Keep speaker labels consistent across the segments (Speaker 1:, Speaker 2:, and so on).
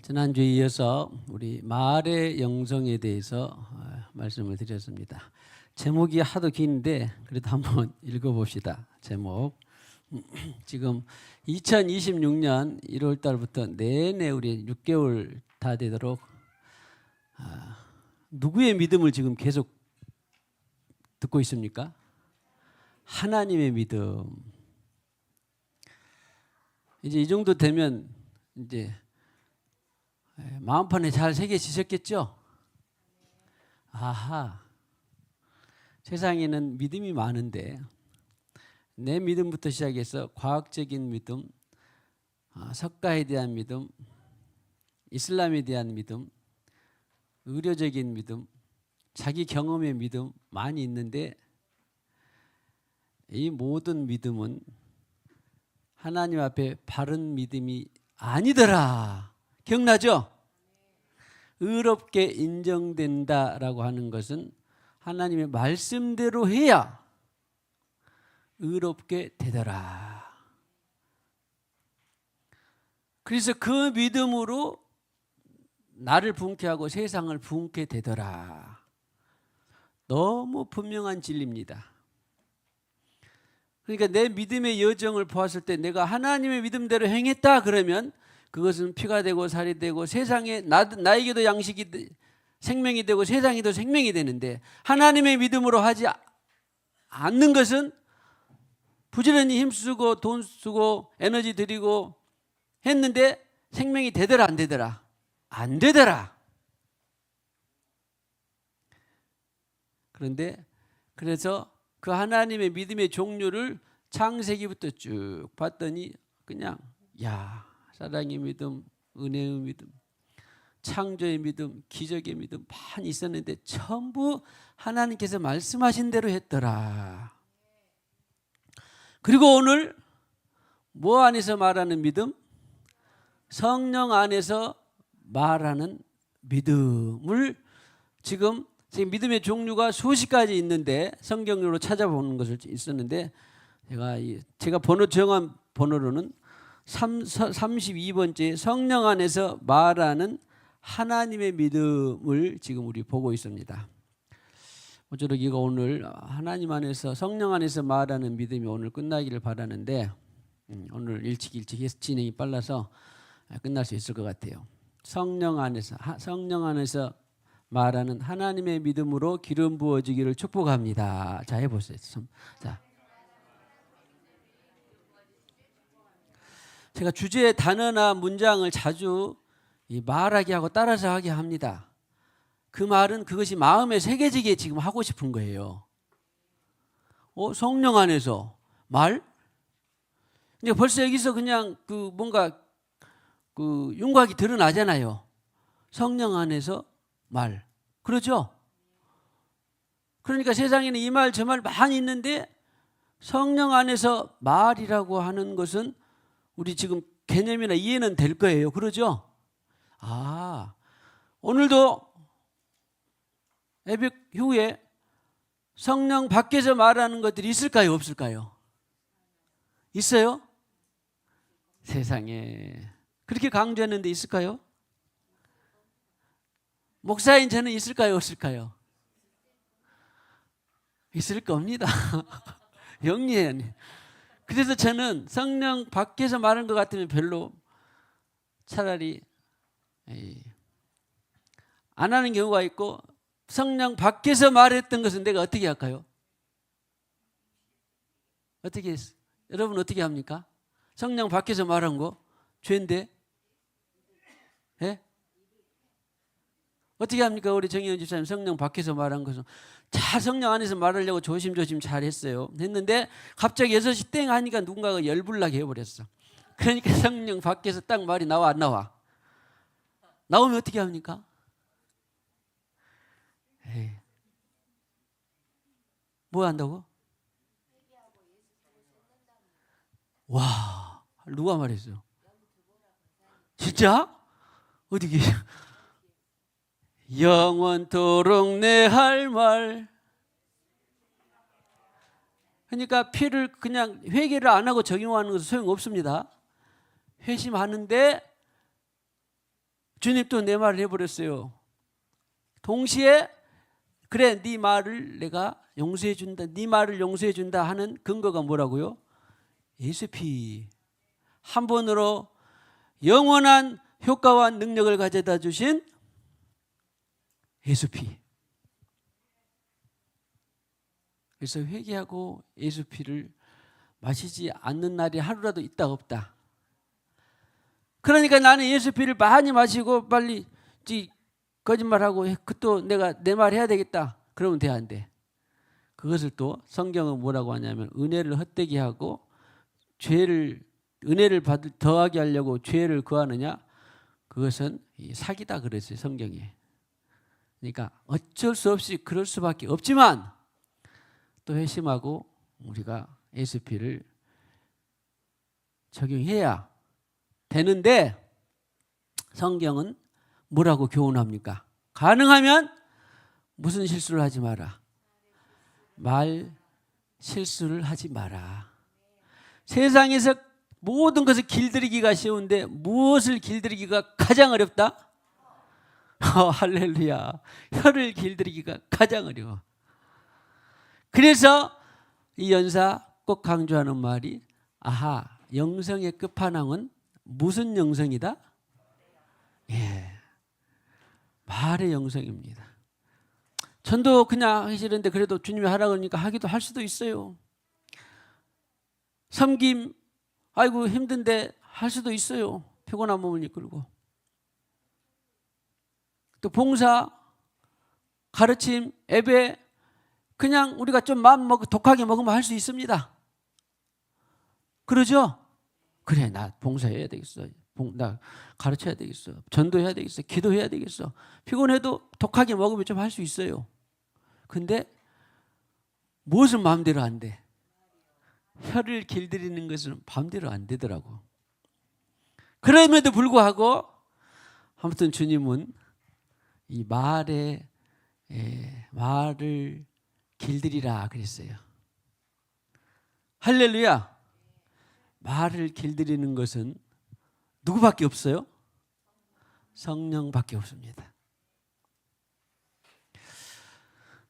Speaker 1: 지난주에 이어서 우리 말의 영성에 대해서 말씀을 드렸습니다. 제목이 하도 긴데 그래도 한번 읽어봅시다. 제목. 지금 2026년 1월 달부터 내내 우리 6개월 다 되도록 누구의 믿음을 지금 계속 듣고 있습니까? 하나님의 믿음. 이제 이 정도 되면 이제 마음판에 잘 새겨지셨겠죠? 아하. 세상에는 믿음이 많은데 내 믿음부터 시작해서 과학적인 믿음, 석가에 대한 믿음, 이슬람에 대한 믿음, 의료적인 믿음, 자기 경험의 믿음 많이 있는데 이 모든 믿음은 하나님 앞에 바른 믿음이 아니더라. 기억나죠? 의롭게 인정된다라고 하는 것은 하나님의 말씀대로 해야 의롭게 되더라. 그래서 그 믿음으로 나를 부흥케 하고 세상을 부흥케 되더라. 너무 분명한 진리입니다. 그러니까 내 믿음의 여정을 보았을 때 내가 하나님의 믿음대로 행했다 그러면 그것은 피가 되고 살이 되고 세상에 나에게도 양식이 생명이 되고 세상에도 생명이 되는데 하나님의 믿음으로 하지 않는 것은 부지런히 힘쓰고 돈 쓰고 에너지 들이고 했는데 생명이 되더라 안 되더라? 안 되더라. 그런데 그래서 그 하나님의 믿음의 종류를 창세기부터 쭉 봤더니 그냥 사랑의 믿음, 은혜의 믿음, 창조의 믿음, 기적의 믿음 많이 있었는데 전부 하나님께서 말씀하신 대로 했더라. 그리고 오늘 뭐 안에서 말하는 믿음? 성령 안에서 말하는 믿음을 지금 믿음의 종류가 수십 가지 있는데 성경으로 찾아보는 것을 있었는데 제가 정한 번호로는 32번째 성령 안에서 말하는 하나님의 믿음을 지금 우리 보고 있습니다. 모쪼록 이거 오늘 하나님 안에서 성령 안에서 말하는 믿음이 오늘 끝나기를 바라는데 오늘 일찍 해서 진행이 빨라서 끝날 수 있을 것 같아요. 성령 안에서 말하는 하나님의 믿음으로 기름 부어지기를 축복합니다. 자, 해보세요. 자, 제가 주제의 단어나 문장을 자주 말하게 하고 따라서 하게 합니다. 그 말은 그것이 마음에 새겨지게 지금 하고 싶은 거예요. 성령 안에서 말? 근데 벌써 여기서 그냥 뭔가 윤곽이 드러나잖아요. 성령 안에서 말. 그렇죠? 그러니까 세상에는 이 말 저 말 많이 있는데 성령 안에서 말이라고 하는 것은 우리 지금 개념이나 이해는 될 거예요. 그러죠? 오늘도 예배 후에 성령 밖에서 말하는 것들이 있을까요? 없을까요? 있어요? 세상에. 그렇게 강조했는데 있을까요? 목사인 저는 있을까요? 없을까요? 있을 겁니다. 영리해요. 그래서 저는 성령 밖에서 말하는 것 같으면 별로 차라리 안 하는 경우가 있고 성령 밖에서 말했던 것은 내가 어떻게 할까요? 어떻게 했어요? 여러분 어떻게 합니까? 성령 밖에서 말한 거 죄인데? 예? 어떻게 합니까? 우리 정의원 집사님 성령 밖에서 말한 것은 잘 성령 안에서 말하려고 조심조심 잘했어요. 했는데 갑자기 6시 땡 하니까 누군가가 열불나게 해버렸어. 그러니까 성령 밖에서 딱 말이 나와 안 나와? 나오면 어떻게 합니까? 뭐 한다고? 와, 누가 말했어요? 진짜? 어디 계셔? 영원토록 내 할 말. 그러니까 피를 그냥 회개를 안 하고 적용하는 것은 소용없습니다. 회심하는데 주님 또 내 말을 해버렸어요. 동시에 그래 네 말을 내가 용서해 준다. 네 말을 용서해 준다 하는 근거가 뭐라고요? 예수의 피. 한 번으로 영원한 효과와 능력을 가져다 주신 예수 피. 그래서 회개하고 예수 피를 마시지 않는 날이 하루라도 있다 없다. 그러니까 나는 예수 피를 많이 마시고 빨리 거짓말하고 또 내가 내 말 해야 되겠다. 그러면 돼 안 돼? 그것을 또 성경은 뭐라고 하냐면 은혜를 헛되게 하고 은혜를 더하게 하려고 죄를 구하느냐? 그것은 사기다 그랬어요, 성경에. 그러니까 어쩔 수 없이 그럴 수밖에 없지만 또 회심하고 우리가 예수 피를 적용해야 되는데 성경은 뭐라고 교훈합니까? 가능하면 무슨 실수를 하지 마라. 말 실수를 하지 마라. 세상에서 모든 것을 길들이기가 쉬운데 무엇을 길들이기가 가장 어렵다? 할렐루야. 혀를 길들이기가 가장 어려워. 그래서 이 연사 꼭 강조하는 말이 아하, 영성의 끝판왕은 무슨 영성이다? 예, 말의 영성입니다. 전도 그냥 하기 싫은데 그래도 주님이 하라고 하니까 하기도 할 수도 있어요. 섬김 아이고 힘든데 할 수도 있어요. 피곤한 몸을 이끌고. 또 봉사, 가르침, 예배 그냥 우리가 좀 마음 독하게 먹으면 할 수 있습니다. 그러죠? 그래 나 봉사해야 되겠어. 나 가르쳐야 되겠어. 전도해야 되겠어. 기도해야 되겠어. 피곤해도 독하게 먹으면 좀 할 수 있어요. 근데 무엇은 마음대로 안 돼? 혀를 길들이는 것은 마음대로 안 되더라고. 그럼에도 불구하고 아무튼 주님은 이 말을 길들이라 그랬어요. 할렐루야. 말을 길들이는 것은 누구밖에 없어요? 성령밖에 없습니다.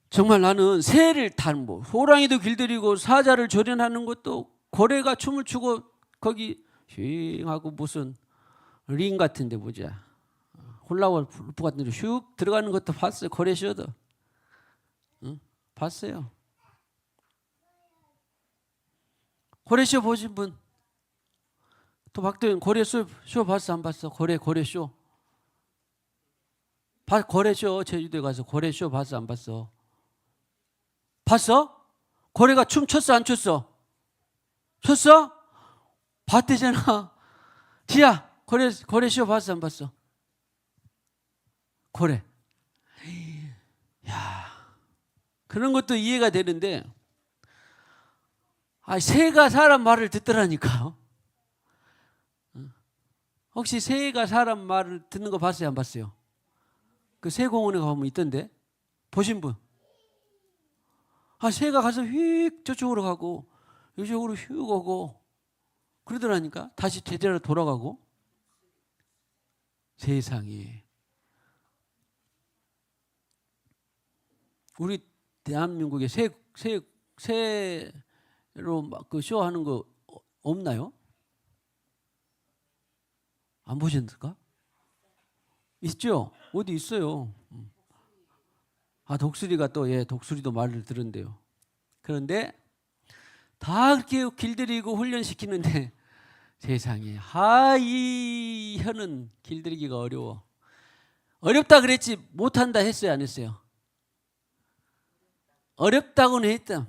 Speaker 1: 정말 나는 새를 탄 호랑이도 길들이고 사자를 조련하는 것도 고래가 춤을 추고 거기 휘잉하고 무슨 링 같은 데 보자. 홀라월 루프 같은 데 슉 들어가는 것도 봤어요. 고래 쇼도. 응? 봤어요. 고래 쇼 보신 분? 또 박도현 고래 쇼 봤어 안 봤어? 고래 쇼. 고래 쇼 제주도에 가서 고래 쇼 봤어 안 봤어? 봤어? 고래가 춤 췄어 안 췄어? 췄어? 봤대잖아. 지야 고래 쇼 봤어 안 봤어? 고래. 야, 그런 것도 이해가 되는데 새가 사람 말을 듣더라니까. 혹시 새가 사람 말을 듣는 거 봤어요 안 봤어요? 그 새공원에 가면 있던데 보신 분? 새가 가서 휙 저쪽으로 가고 이쪽으로 휙 오고 그러더라니까. 다시 제자로 돌아가고. 세상에. 우리 대한민국에 새로 막 그 쇼하는 거 없나요? 안 보셨을까? 있죠? 어디 있어요? 독수리가 또 독수리도 말을 들은데요. 그런데 다 그렇게 길들이고 훈련시키는데 세상에 이 혀는 길들이기가 어려워. 어렵다 그랬지 못한다 했어요 안 했어요? 어렵다고는 했지만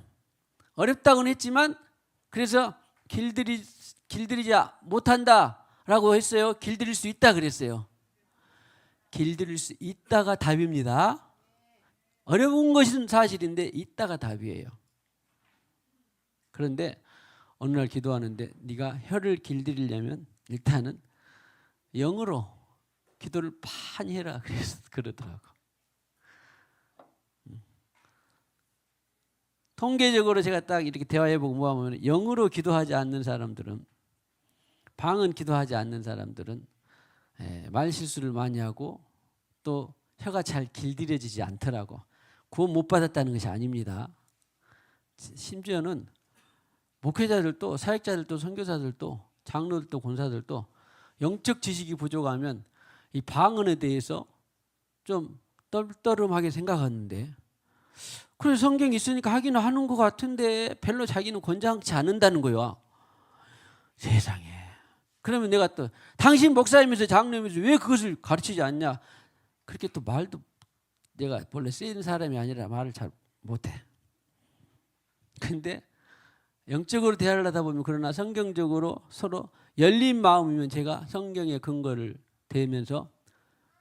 Speaker 1: 그래서 길들이지 못한다라고 했어요. 길들일 수 있다 그랬어요. 길들일 수 있다가 답입니다. 어려운 것은 사실인데 있다가 답이에요. 그런데 어느 날 기도하는데 네가 혀를 길들이려면 일단은 영으로 기도를 많이 해라 그러더라고. 통계적으로 제가 딱 이렇게 대화해보고 뭐하면 영으로 기도하지 않는 사람들은 방언 기도하지 않는 사람들은 말 실수를 많이 하고 또 혀가 잘 길들여지지 않더라고. 구원 못 받았다는 것이 아닙니다. 심지어는 목회자들도 사역자들도 선교사들도 장로들도 권사들도 영적 지식이 부족하면 이 방언에 대해서 좀 떨떠름하게 생각하는데, 그래 성경이 있으니까 하기는 하는 것 같은데 별로 자기는 권장치 않는다는 거야. 세상에. 그러면 내가 또 당신 목사이면서 장로이면서 왜 그것을 가르치지 않냐, 그렇게 또 말도, 내가 원래 쓰이는 사람이 아니라 말을 잘 못해. 근데 영적으로 대화를 하다 보면, 그러나 성경적으로 서로 열린 마음이면 제가 성경의 근거를 대면서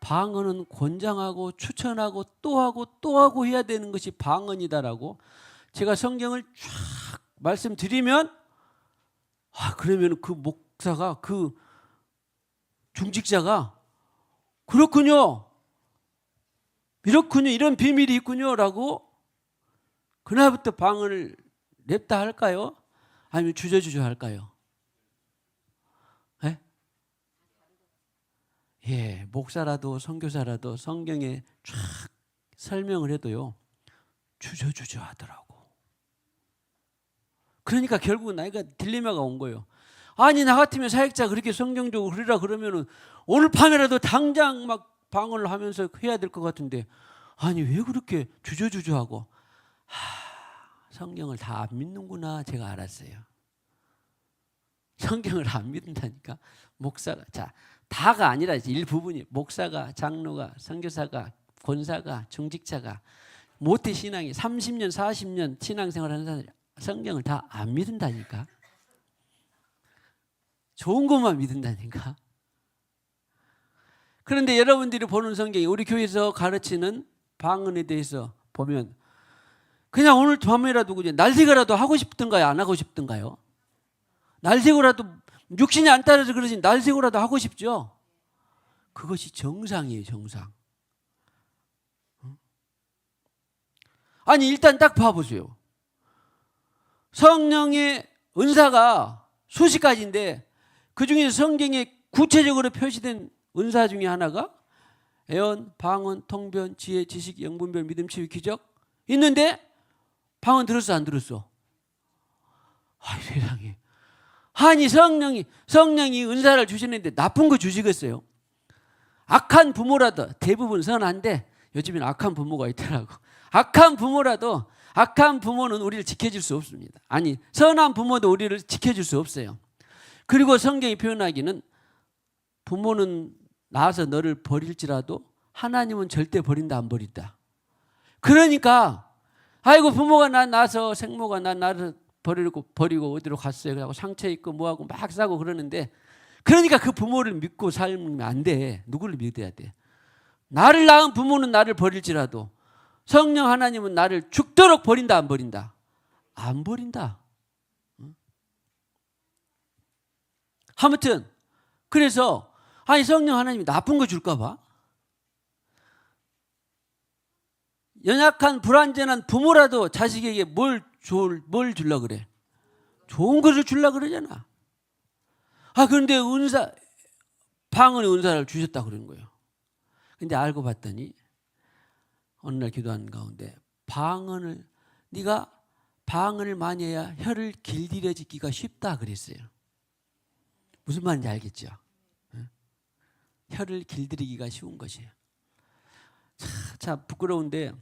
Speaker 1: 방언은 권장하고 추천하고 또 하고 또 하고 해야 되는 것이 방언이다라고 제가 성경을 쫙 말씀드리면, 그러면 그 목사가, 그 중직자가 그렇군요, 이렇군요, 이런 비밀이 있군요 라고 그날부터 방언을 냅다 할까요? 아니면 주저주저 할까요? 목사라도 선교사라도 성경에 쫙 설명을 해도요, 주저주저 하더라고. 그러니까 결국은 나이가 딜레마가 온 거예요. 아니, 나 같으면 사역자 그렇게 성경적으로 그러라 그러면은 오늘 밤에라도 당장 막 방언을 하면서 해야 될 것 같은데, 아니 왜 그렇게 주저주저 하고. 성경을 다 안 믿는구나 제가 알았어요. 성경을 안 믿는다니까. 목사가, 다가 아니라 일부분이, 목사가, 장로가, 선교사가, 권사가, 중직자가, 모태 신앙이 30년 40년 신앙생활하는 사람들이 성경을 다 안 믿는다니까. 좋은 것만 믿는다니까. 그런데 여러분들이 보는 성경이, 우리 교회에서 가르치는 방언에 대해서 보면 그냥 오늘 밤에라도 그냥 날새고라도 하고 싶든가요, 안 하고 싶든가요? 날새고라도, 육신이 안 따라서 그러지 날새고라도 하고 싶죠. 그것이 정상이에요, 정상. 아니 일단 딱 봐보세요. 성령의 은사가 수십 가지인데 그 중에 성경에 구체적으로 표시된 은사 중에 하나가 애언, 방언, 통변, 지혜, 지식, 영분별, 믿음, 치유, 기적 있는데 방언 들었어, 안 들었어? 세상에. 아니 성령이 은사를 주시는데 나쁜 거 주시겠어요? 악한 부모라도, 대부분 선한데 요즘에는 악한 부모가 있더라고. 악한 부모는 우리를 지켜줄 수 없습니다. 아니 선한 부모도 우리를 지켜줄 수 없어요. 그리고 성경이 표현하기는 부모는 낳아서 너를 버릴지라도 하나님은 절대 버린다, 안 버린다. 그러니까 아이고 부모가 나 낳아서, 생모가 나 나를 버리고 어디로 갔어요. 그러고 상처 있고 뭐하고 막 싸고 그러는데, 그러니까 그 부모를 믿고 살면 안 돼. 누구를 믿어야 돼? 나를 낳은 부모는 나를 버릴지라도 성령 하나님은 나를 죽도록 버린다, 안 버린다? 안 버린다. 아무튼 그래서 아니 성령 하나님이 나쁜 거 줄까 봐? 연약한 불완전한 부모라도 자식에게 뭘 주려고 그래? 좋은 것을 주려고 그러잖아. 그런데 방언의 은사를 주셨다고 그러는 거예요. 근데 알고 봤더니 어느 날 기도하는 가운데 네가 방언을 많이 해야 혀를 길들여지기가 쉽다 그랬어요. 무슨 말인지 알겠죠? 혀를 길들이기가 쉬운 것이에요. 참 부끄러운데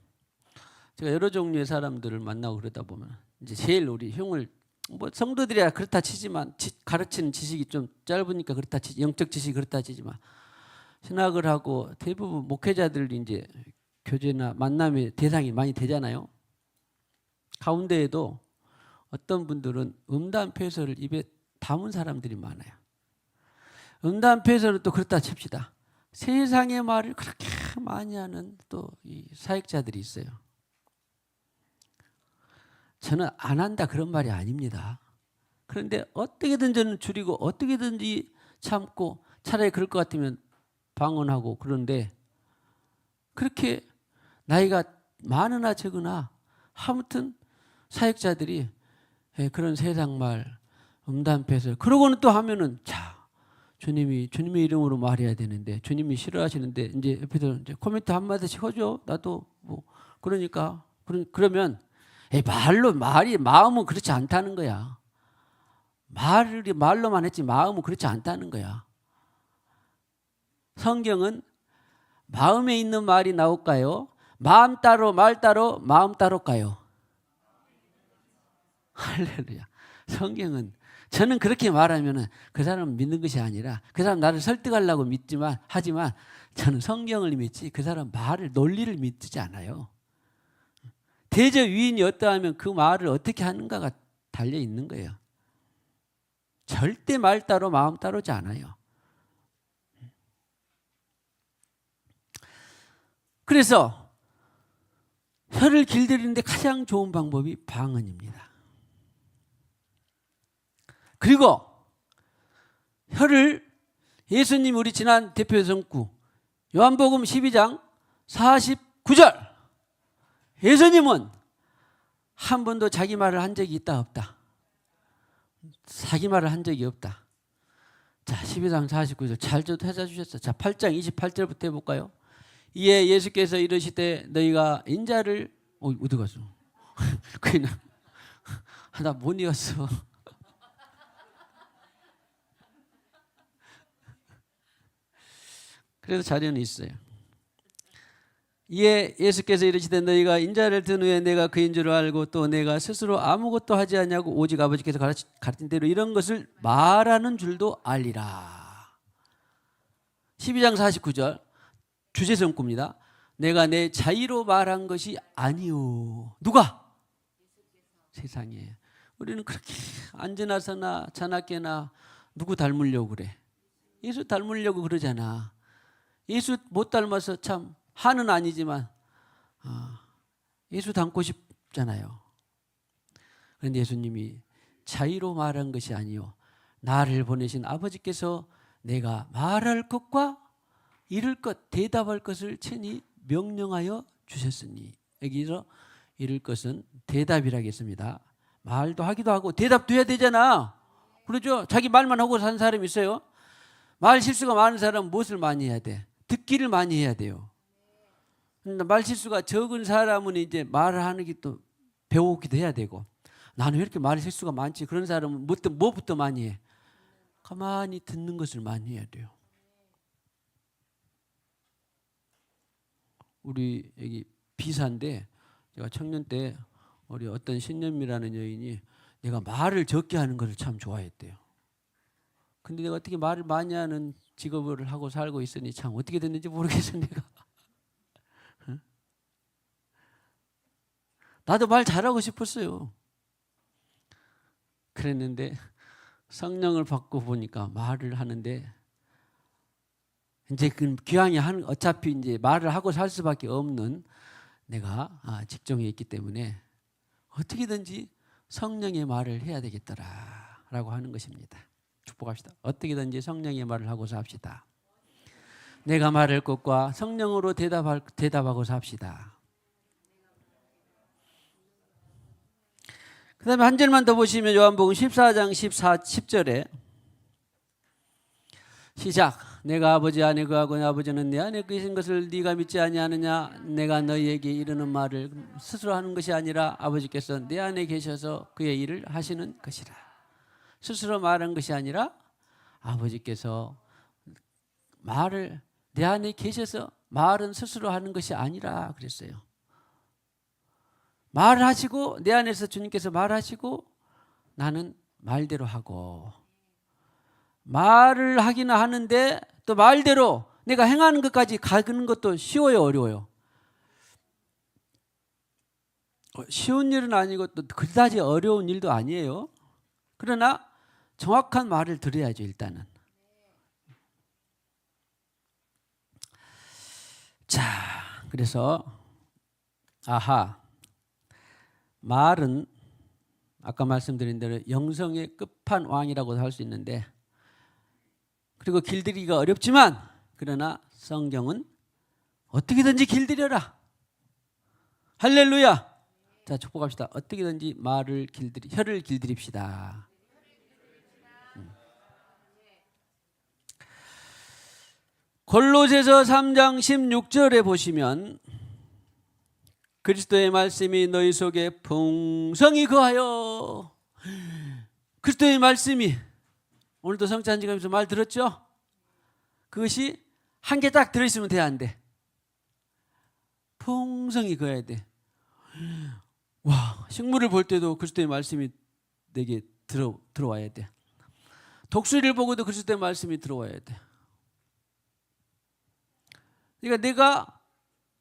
Speaker 1: 제가 여러 종류의 사람들을 만나고 그러다 보면 이제 제일 우리 형을, 뭐 성도들이야 그렇다 치지만 가르치는 지식이 좀 짧으니까 그렇다 치지, 영적 지식이 그렇다 치지만 신학을 하고 대부분 목회자들이 이제 교제나 만남의 대상이 많이 되잖아요. 가운데에도 어떤 분들은 음담패설을 입에 담은 사람들이 많아요. 음담패설은 또 그렇다 칩시다. 세상의 말을 그렇게 많이 하는 또 이 사역자들이 있어요. 저는 안 한다 그런 말이 아닙니다. 그런데 어떻게든 저는 줄이고 어떻게든지 참고 차라리 그럴 것 같으면 방언하고, 그런데 그렇게 나이가 많으나 적으나 아무튼 사역자들이 그런 세상말, 음담패설 그러고는 또 하면은 주님의 이름으로 말해야 되는데 주님이 싫어하시는데 이제 옆에서 이제 코멘트 한 마디씩 하죠. 나도 뭐 그러니까 그러면 말이 마음은 그렇지 않다는 거야. 말로만 했지 마음은 그렇지 않다는 거야. 성경은 마음에 있는 말이 나올까요? 마음 따로 말 따로 마음 따로일까요? 할렐루야. 성경은 저는 그렇게 말하면 그 사람은 믿는 것이 아니라 그 사람 나를 설득하려고 하지만 저는 성경을 믿지 그 사람 말을 논리를 믿지 않아요. 대저 위인이 어떠하면 그 말을 어떻게 하는가가 달려 있는 거예요. 절대 말 따로 마음 따로지 않아요. 그래서 혀를 길들이는데 가장 좋은 방법이 방언입니다. 그리고 혀를 예수님 우리 지난 대표 성구 요한복음 12장 49절 예수님은 한 번도 자기 말을 한 적이 있다 없다. 자기 말을 한 적이 없다. 자 12장 49절 잘 찾아주셨어. 자 8장 28절부터 해볼까요? 이에 예수께서 이르시되 너희가 인자를 어디 갔어? 그냥 나 못 읽었어. 그래도 자료는 있어요. 이에 예수께서 이르시되 너희가 인자를 든 후에 내가 그인 줄 알고 또 내가 스스로 아무것도 하지 않냐고 오직 아버지께서 가르친 대로 이런 것을 말하는 줄도 알리라. 12장 49절 주제성구입니다. 내가 내 자의로 말한 것이 아니오. 누가? 세상에. 우리는 그렇게 앉으나서나 자나깨나 누구 닮으려고 그래. 예수 닮으려고 그러잖아. 예수 못 닮아서 참 한은 아니지만 예수 닮고 싶잖아요. 그런데 예수님이 자의로 말한 것이 아니요 나를 보내신 아버지께서 내가 말할 것과 이룰 것 대답할 것을 친히 명령하여 주셨으니 여기서 이룰 것은 대답이라겠습니다. 말도 하기도 하고 대답도 해야 되잖아. 그러죠? 자기 말만 하고 산 사람이 있어요. 말 실수가 많은 사람은 무엇을 많이 해야 돼? 듣기를 많이 해야 돼요. 말 실수가 적은 사람은 이제 말을 하는 게 또 배우기도 해야 되고 나는 왜 이렇게 말 실수가 많지? 그런 사람은 뭐부터 많이 해? 가만히 듣는 것을 많이 해야 돼요. 우리 여기 비사인데 제가 청년 때 우리 어떤 신념이라는 여인이 내가 말을 적게 하는 것을 참 좋아했대요. 근데 내가 어떻게 말을 많이 하는 직업을 하고 살고 있으니 참 어떻게 됐는지 모르겠어 내가. 나도 말 잘하고 싶었어요. 그랬는데 성령을 받고 보니까 말을 하는데 이제 그 기왕이 어차피 이제 말을 하고 살 수밖에 없는 내가 직종에 있기 때문에 어떻게든지 성령의 말을 해야 되겠더라라고 하는 것입니다. 축복합시다. 어떻게든지 성령의 말을 하고 삽시다. 내가 말할 것과 성령으로 대답하고 삽시다. 그 다음에 한 절만 더 보시면 요한복음 14장 10절에 시작. 내가 아버지 안에 거하고 아버지는 내 안에 계신 것을 네가 믿지 아니하느냐. 내가 너희에게 이르는 말을 스스로 하는 것이 아니라 아버지께서 내 안에 계셔서 그의 일을 하시는 것이라. 스스로 말한 것이 아니라 아버지께서 말을 내 안에 계셔서 말은 스스로 하는 것이 아니라 그랬어요. 말을 하시고 내 안에서 주님께서 말하시고 나는 말대로 하고 말을 하기는 하는데 또 말대로 내가 행하는 것까지 가는 것도 쉬워요 어려워요? 쉬운 일은 아니고 또 그다지 어려운 일도 아니에요. 그러나 정확한 말을 들어야죠 일단은. 자 그래서 말은 아까 말씀드린 대로 영성의 끝판왕이라고 할 수 있는데 그리고 길들이기가 어렵지만 그러나 성경은 어떻게든지 길들여라. 할렐루야. 자 축복합시다. 어떻게든지 혀를 길들입시다. 골로새서 3장 16절에 보시면 그리스도의 말씀이 너희 속에 풍성히 거하여. 그리스도의 말씀이, 오늘도 성찬지감에서 말 들었죠? 그것이 한 개 딱 들어있으면 돼, 안 돼? 풍성히 거해야 돼. 와, 식물을 볼 때도 그리스도의 말씀이 내게 들어와야 돼. 독수리를 보고도 그리스도의 말씀이 들어와야 돼. 그러니까 내가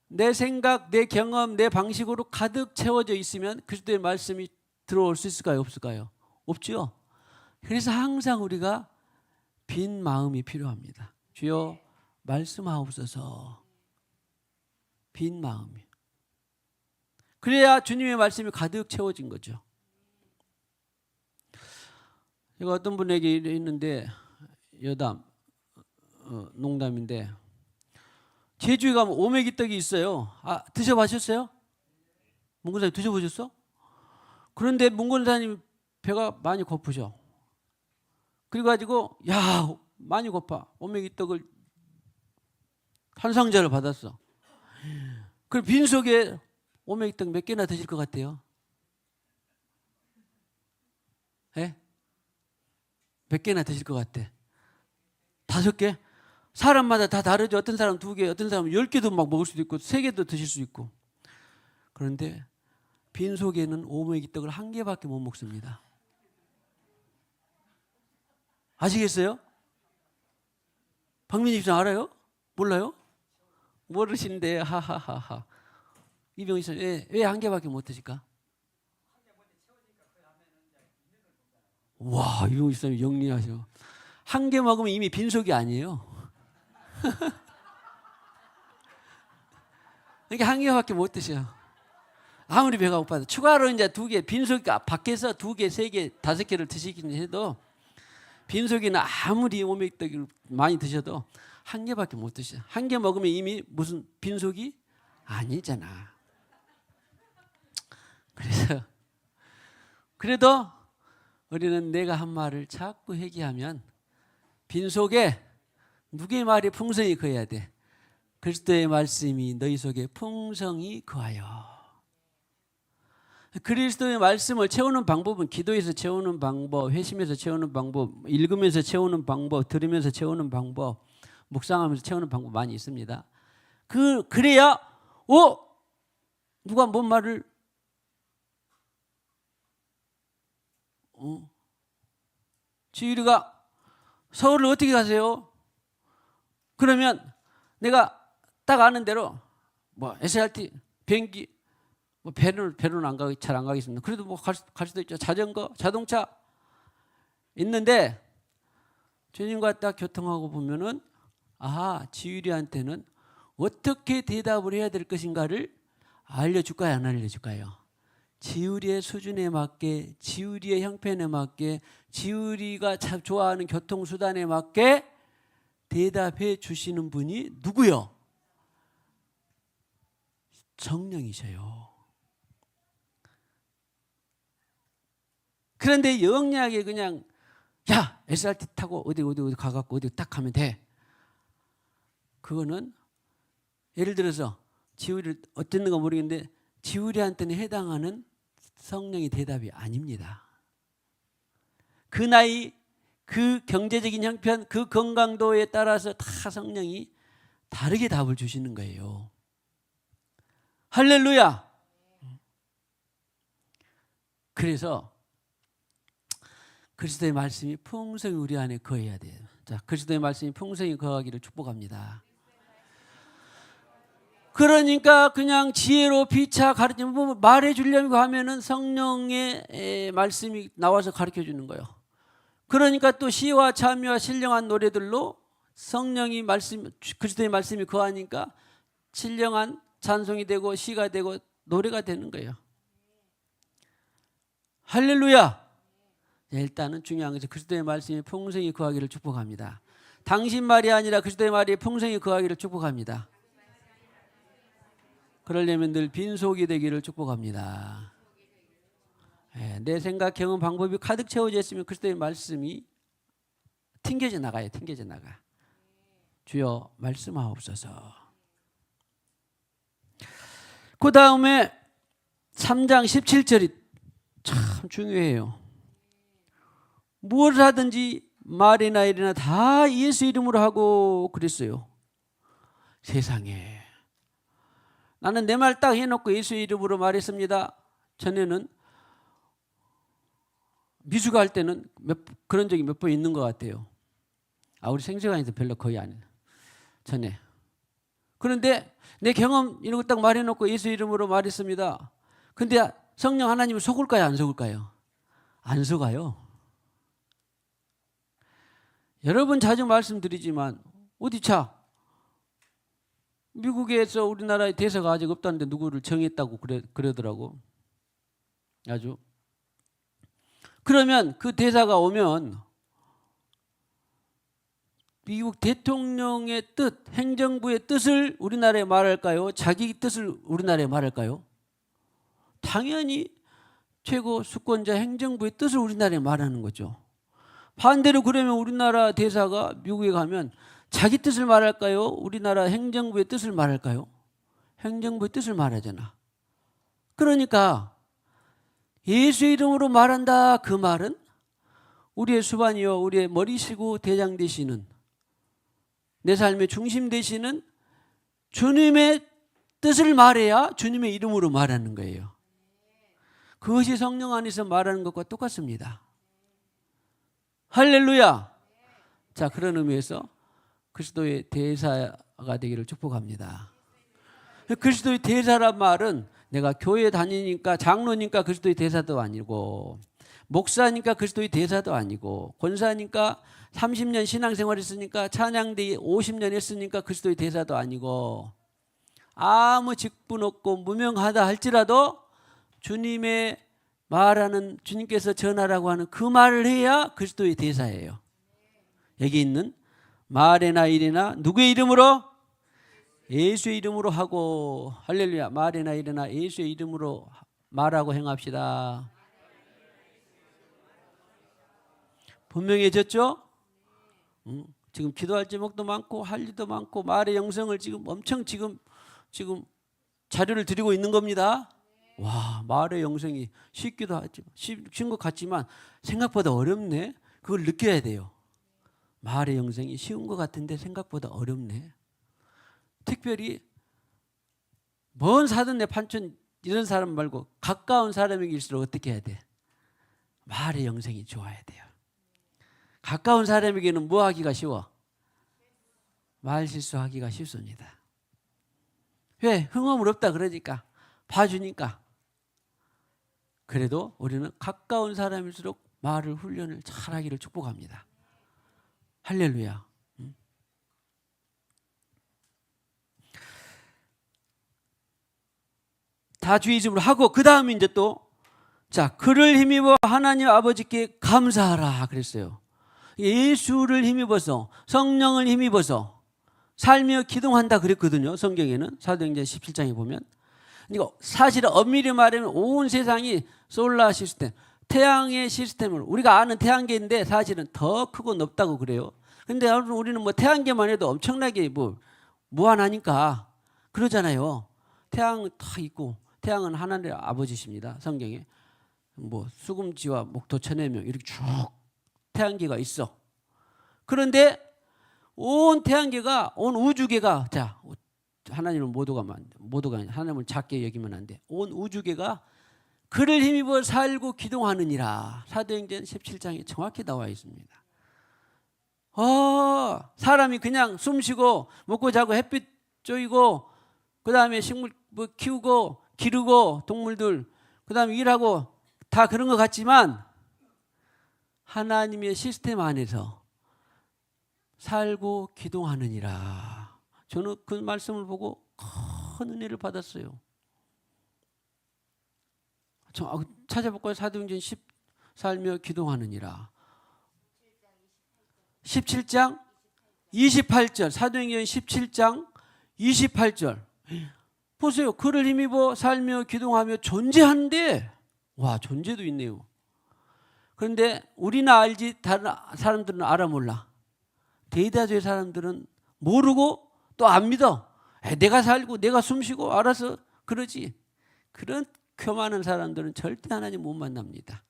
Speaker 1: 내 생각, 내 경험, 내 방식으로 가득 채워져 있으면 그리스도의 말씀이 들어올 수 있을까요? 없을까요? 없죠. 그래서 항상 우리가 빈 마음이 필요합니다. 주여 말씀하옵소서. 빈 마음이. 그래야 주님의 말씀이 가득 채워진 거죠. 제가 어떤 분에게 있는데, 여담, 농담인데, 제주에 가면 오메기 떡이 있어요. 아, 드셔보셨어요? 문근사님 드셔보셨어? 그런데 문근사님 배가 많이 고프죠. 그래가지고 야, 많이 고파. 오메기 떡을 한 상자를 받았어. 그 빈속에 오메기 떡 몇 개나 드실 것 같아요? 예? 몇 개나 드실 것 같아? 5개? 사람마다 다 다르죠. 어떤 사람 2개, 어떤 사람은 10개도 막 먹을 수도 있고 3개도 드실 수 있고. 그런데 빈속에는 오메기 떡을 1개밖에 못 먹습니다. 아시겠어요? 박민희 집사님 알아요? 몰라요? 모르신데 하하하하. 이병희 씨, 왜 1개밖에 못 드실까? 와, 이병희 집사님 영리하셔. 1개 먹으면 이미 빈속이 아니에요. 그러니까 1개밖에 못 드셔. 아무리 배가 고파도 추가로 이제 2개, 빈속이 밖에서 2개, 3개, 5개를 드시긴 해도 빈속에는 아무리 오메기떡을 많이 드셔도 1개밖에 못 드셔. 1개 먹으면 이미 무슨 빈속이 아니잖아. 그래서 그래도 우리는 내가 한 말을 자꾸 회개하면 빈속에 누구의 말이 풍성히 거해야 돼? 그리스도의 말씀이 너희 속에 풍성히 거하여. 그리스도의 말씀을 채우는 방법은 기도에서 채우는 방법, 회심에서 채우는 방법, 읽으면서 채우는 방법, 들으면서 채우는 방법, 묵상하면서 채우는 방법 많이 있습니다. 그래야 누가 뭔 말을 지율이가 서울을 어떻게 가세요? 그러면 내가 딱 아는 대로 뭐 SRT, 비행기, 뭐 배로는 안 가기 잘 안 가겠습니다. 그래도 뭐 갈 수도 있죠. 자전거, 자동차 있는데 주님과 딱 교통하고 보면은 지율이한테는 어떻게 대답을 해야 될 것인가를 알려줄까요, 안 알려줄까요? 지율이의 수준에 맞게, 지율이의 형편에 맞게, 지율이가 좋아하는 교통수단에 맞게 대답해 주시는 분이 누구요? 성령이셔요. 그런데 영리하게 그냥 SRT 타고 어디 가갖고 어디 딱 가면 돼. 그거는 예를 들어서 지율이 어땠는가 모르겠는데 지율이한테는 해당하는 성령의 대답이 아닙니다. 그 나이, 그 경제적인 형편, 그 건강도에 따라서 다 성령이 다르게 답을 주시는 거예요. 할렐루야. 그래서 그리스도의 말씀이 풍성히 우리 안에 거해야 돼요. 자, 그리스도의 말씀이 풍성히 거하기를 축복합니다. 그러니까 그냥 지혜로 피차 가르치면 뭐 말해 주려고 하면은 성령의 말씀이 나와서 가르쳐 주는 거예요. 그러니까 또 시와 참여와 신령한 노래들로 성령이 그리스도의 말씀이 거하니까 신령한 찬송이 되고 시가 되고 노래가 되는 거예요. 할렐루야. 일단은 중요한 것은 그리스도의 말씀이 풍성히 거하기를 축복합니다. 당신 말이 아니라 그리스도의 말이 풍성히 거하기를 축복합니다. 그러려면 늘 빈속이 되기를 축복합니다. 내 생각, 경험, 방법이 가득 채워져 있으면 그리스도의 말씀이 튕겨져 나가요. 튕겨져 나가. 주여 말씀하옵소서. 그 다음에 3장 17절이 참 중요해요. 무엇을 하든지 말이나 일이나 다 예수 이름으로 하고 그랬어요. 세상에. 나는 내 말 딱 해놓고 예수 이름으로 말했습니다. 전에는 미수가 할 때는 그런 적이 몇 번 있는 것 같아요. 우리 생생한에서 별로 거의 안 해요. 전에. 그런데 내 경험 이런 거 딱 말해놓고 예수 이름으로 말했습니다. 근데 성령 하나님은 속을까요? 안 속을까요? 안 속아요. 여러 번 자주 말씀드리지만 어디 미국에서 우리나라의 대사가 아직 없다는데 누구를 정했다고 그러더라고. 아주. 그러면 그 대사가 오면 미국 대통령의 뜻, 행정부의 뜻을 우리나라에 말할까요? 자기 뜻을 우리나라에 말할까요? 당연히 최고 수권자 행정부의 뜻을 우리나라에 말하는 거죠. 반대로 그러면 우리나라 대사가 미국에 가면 자기 뜻을 말할까요? 우리나라 행정부의 뜻을 말할까요? 행정부의 뜻을 말하잖아. 그러니까 예수 이름으로 말한다 그 말은 우리의 수반이요 우리의 머리시고 대장 되시는 내 삶의 중심 되시는 주님의 뜻을 말해야 주님의 이름으로 말하는 거예요. 그것이 성령 안에서 말하는 것과 똑같습니다. 할렐루야. 자, 그런 의미에서 그리스도의 대사가 되기를 축복합니다. 그리스도의 대사란 말은 내가 교회 다니니까 장로니까 그리스도의 대사도 아니고 목사니까 그리스도의 대사도 아니고 권사니까 30년 신앙생활 했으니까 찬양대 50년 했으니까 그리스도의 대사도 아니고 아무 직분 없고 무명하다 할지라도 주님의 말하는 주님께서 전하라고 하는 그 말을 해야 그리스도의 대사예요. 여기 있는 말이나 일이나 누구의 이름으로? 예수의 이름으로 하고 할렐루야. 말이나 일이나 예수의 이름으로 말하고 행합시다. 분명해졌죠? 지금 기도할 제목도 많고 할 일도 많고 말의 영성을 지금 엄청 지금 자료를 드리고 있는 겁니다. 와, 말의 영성이 쉽기도 하지만 쉬운 것 같지만 생각보다 어렵네. 그걸 느껴야 돼요. 말의 영성이 쉬운 것 같은데 생각보다 어렵네. 특별히 먼 사돈 내 판촌 이런 사람 말고 가까운 사람에게일수록 어떻게 해야 돼? 말의 영성이 좋아야 돼요. 가까운 사람에게는 뭐 하기가 쉬워? 말 실수하기가 쉽습니다. 왜? 흥얼 없다 그러니까 봐주니까. 그래도 우리는 가까운 사람일수록 말을 훈련을 잘하기를 축복합니다. 할렐루야. 다 주의 이름으로 하고 그 다음에 이제 또 그를 힘입어 하나님 아버지께 감사하라 그랬어요. 예수를 힘입어서 성령을 힘입어서 살며 기동한다 그랬거든요. 성경에는 사도행전 17장에 보면. 그러니까 사실은 엄밀히 말하면 온 세상이 솔라 시스템, 태양의 시스템을 우리가 아는 태양계인데 사실은 더 크고 넓다고 그래요. 근데 우리는 뭐 태양계만 해도 엄청나게 무한하니까 그러잖아요. 태양 다 있고 태양은 하나님의 아버지십니다. 성경에 뭐 수금지와 목토 천해명 이렇게 쭉 태양계가 있어. 그런데 온 태양계가 온 우주계가 하나님은 모두가 하나님을 작게 여기면 안 돼. 온 우주계가 그를 힘입어 살고 기동하느니라. 사도행전 17장에 정확히 나와 있습니다. 사람이 그냥 숨쉬고 먹고 자고 햇빛 쬐고 그 다음에 식물 키우고 기르고 동물들 그 다음에 일하고 다 그런 것 같지만 하나님의 시스템 안에서 살고 기동하느니라. 저는 그 말씀을 보고 큰 은혜를 받았어요. 찾아볼까요? 사도행전 10 살며 기동하느니라. 17장 28절 사도행전 17장 28절 보세요. 그를 힘입어 살며 기동하며 존재하는데 와 존재도 있네요. 그런데 우리는 알지 다른 사람들은 알아 몰라. 대다수의 사람들은 모르고 또 안 믿어. 내가 살고 내가 숨쉬고 알아서 그러지. 그런 교만한 사람들은 절대 하나님 못 만납니다.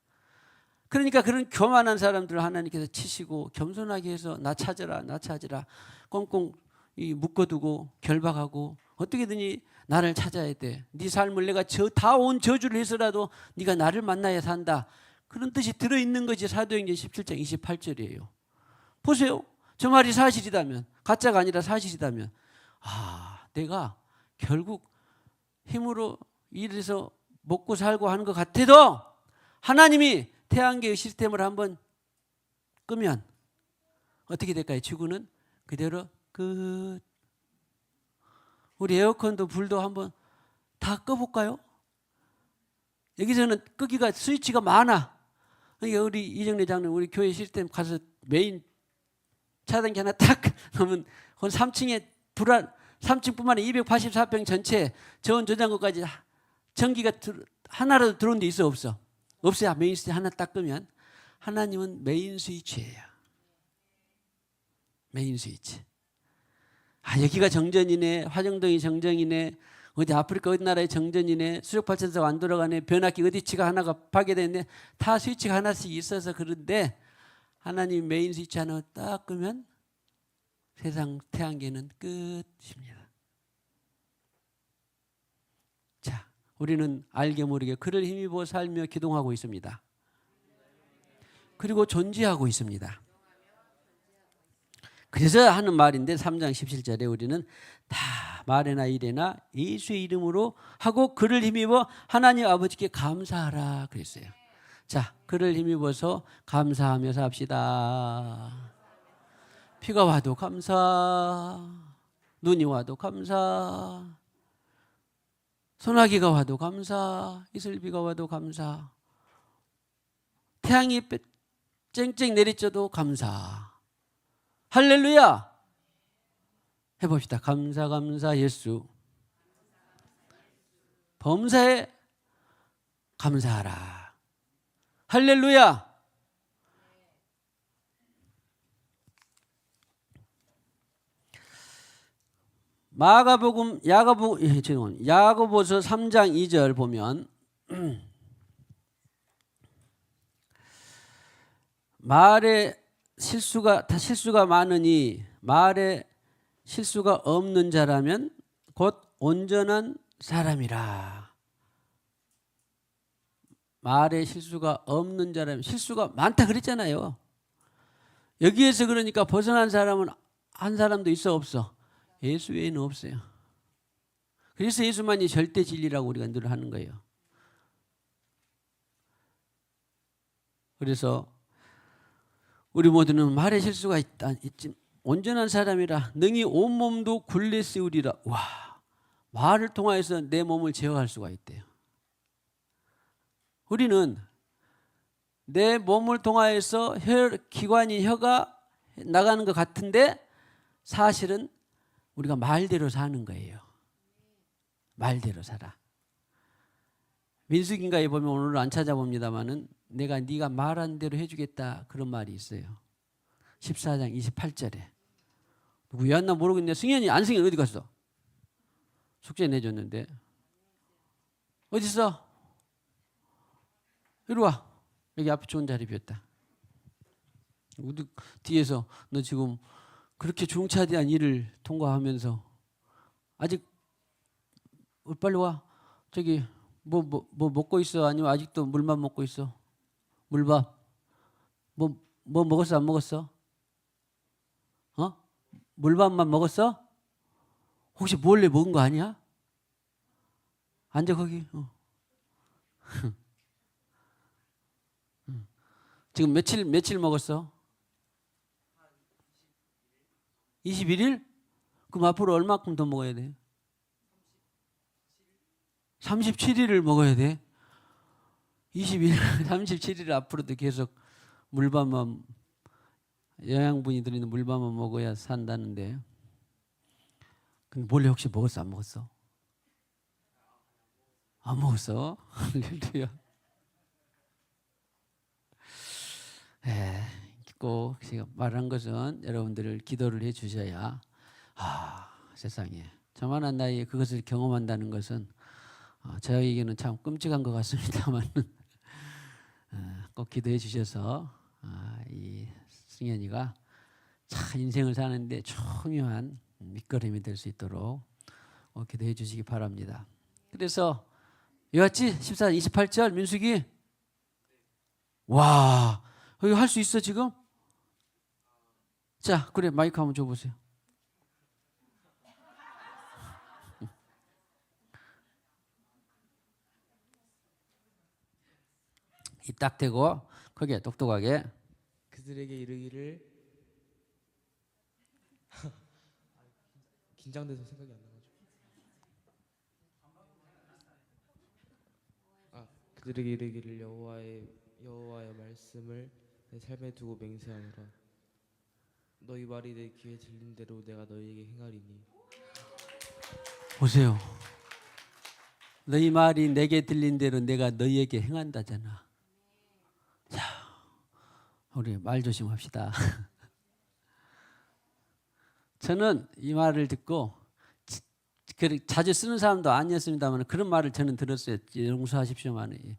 Speaker 1: 그러니까 그런 교만한 사람들을 하나님께서 치시고 겸손하게 해서 나 찾으라 나 찾으라 꽁꽁 묶어두고 결박하고 어떻게든지 나를 찾아야 돼. 네 삶을 내가 다 온 저주를 해서라도 네가 나를 만나야 산다. 그런 뜻이 들어있는 것이 사도행전 17장 28절이에요. 보세요. 저 말이 사실이다면, 가짜가 아니라 사실이다면, 내가 결국 힘으로 일해서 먹고 살고 하는 것 같아도 하나님이 태양계의 시스템을 한번 끄면 어떻게 될까요? 지구는 그대로 끝. 우리 에어컨도 불도 한번 다 꺼볼까요? 여기서는 끄기가 스위치가 많아. 그러니까 우리 이정래 장로님 우리 교회 시스템 가서 메인 차단기 하나 딱 넣으면 3층에 3층뿐만 아니라 284평 전체 저온 저장고까지 전기가 하나라도 들어온 데 있어 없어? 없어요. 메인 스위치 하나 딱 끄면. 하나님은 메인 스위치예요. 메인 스위치. 여기가 정전이네. 화정동이 정전이네. 어디 아프리카 어디 나라의 정전이네. 수력발전소가 안 돌아가네. 변압기 어디치가 하나가 파괴됐네. 다 스위치가 하나씩 있어서 그런데 하나님 메인 스위치 하나 딱 끄면 세상 태양계는 끝입니다. 자, 우리는 알게 모르게 그를 힘입어 살며 기동하고 있습니다. 그리고 존재하고 있습니다. 그래서 하는 말인데 3장 17절에 우리는 다 말에나 일에나 예수의 이름으로 하고 그를 힘입어 하나님 아버지께 감사하라 그랬어요. 자, 그를 힘입어서 감사하며 삽시다. 비가 와도 감사, 눈이 와도 감사, 소나기가 와도 감사, 이슬비가 와도 감사, 태양이 쨍쨍 내리쳐도 감사. 할렐루야! 해봅시다. 감사 감사 예수. 범사에 감사하라. 할렐루야! 야고보서 3장 2절 보면 말에 실수가 많으니 말에 실수가 없는 자라면 곧 온전한 사람이라. 말에 실수가 없는 자라면 실수가 많다 그랬잖아요. 여기에서 그러니까 벗어난 사람은 한 사람도 있어 없어? 예수 외에는 없어요. 그래서 예수만이 절대 진리라고 우리가 늘 하는 거예요. 그래서 우리 모두는 말에 실수가 있지. 온전한 사람이라 능히 온몸도 굴레 세우리라. 와, 말을 통하여서 내 몸을 제어할 수가 있대요. 우리는 내 몸을 통하여서 기관이 혀가 나가는 것 같은데 사실은 우리가 말대로 사는 거예요. 말대로 살아. 민수기인가에 보면 오늘 안 찾아봅니다만은 내가 네가 말한 대로 해주겠다 그런 말이 있어요. 14장 28절에 누구였나 모르겠는데 승현이 안승현 어디 갔어? 숙제 내줬는데 어디 있어? 이리 와. 여기 앞에 좋은 자리 비었다. 뒤에서 너 지금 그렇게 중차대한 일을 통과하면서 아직 빨리 와. 저기 뭐 먹고 있어? 아니면 아직도 물만 먹고 있어? 물밥. 뭐 먹었어? 안 먹었어? 물밥만 먹었어? 혹시 몰래 먹은 거 아니야? 앉아 거기. 지금 며칠 먹었어? 21일? 그럼 앞으로 얼마큼 더 먹어야 돼? 37일을 먹어야 돼? 21일, 37일 앞으로도 계속 물밥만 영양분이 들어있는 물밥만 먹어야 산다는데 근데 몰래 혹시 먹었어? 안 먹었어? 안 먹었어? 할렐루야. 꼭 제가 말한 것은 여러분들을 기도를 해 주셔야 세상에 저만한 나이에 그것을 경험한다는 것은 저에게는 참 끔찍한 것 같습니다만 꼭 기도해 주셔서 이 승현이가 참 인생을 사는데 중요한 밑거름이 될 수 있도록 기도해 주시기 바랍니다. 그래서 외웠지? 14, 28절 민수기. 와, 이거 할 수 있어 지금? 자, 그래 마이크 한번 줘보세요. 입 딱 대고 거기에 똑똑하게.
Speaker 2: 그들에게 이르기를 긴장돼서 생각이 안 나가지고. 그들에게 이르기를 여호와의 말씀을 내 삶에 두고 맹세하노라. 너희 말이 내 귀에 들린 대로 내가 너희에게 행하리니.
Speaker 1: 보세요. 너희 말이 내게 들린 대로 내가 너희에게 행한다잖아. 자, 우리 말 조심합시다. 저는 이 말을 듣고 자주 쓰는 사람도 아니었습니다만 그런 말을 저는 들었어요. 용서하십시오만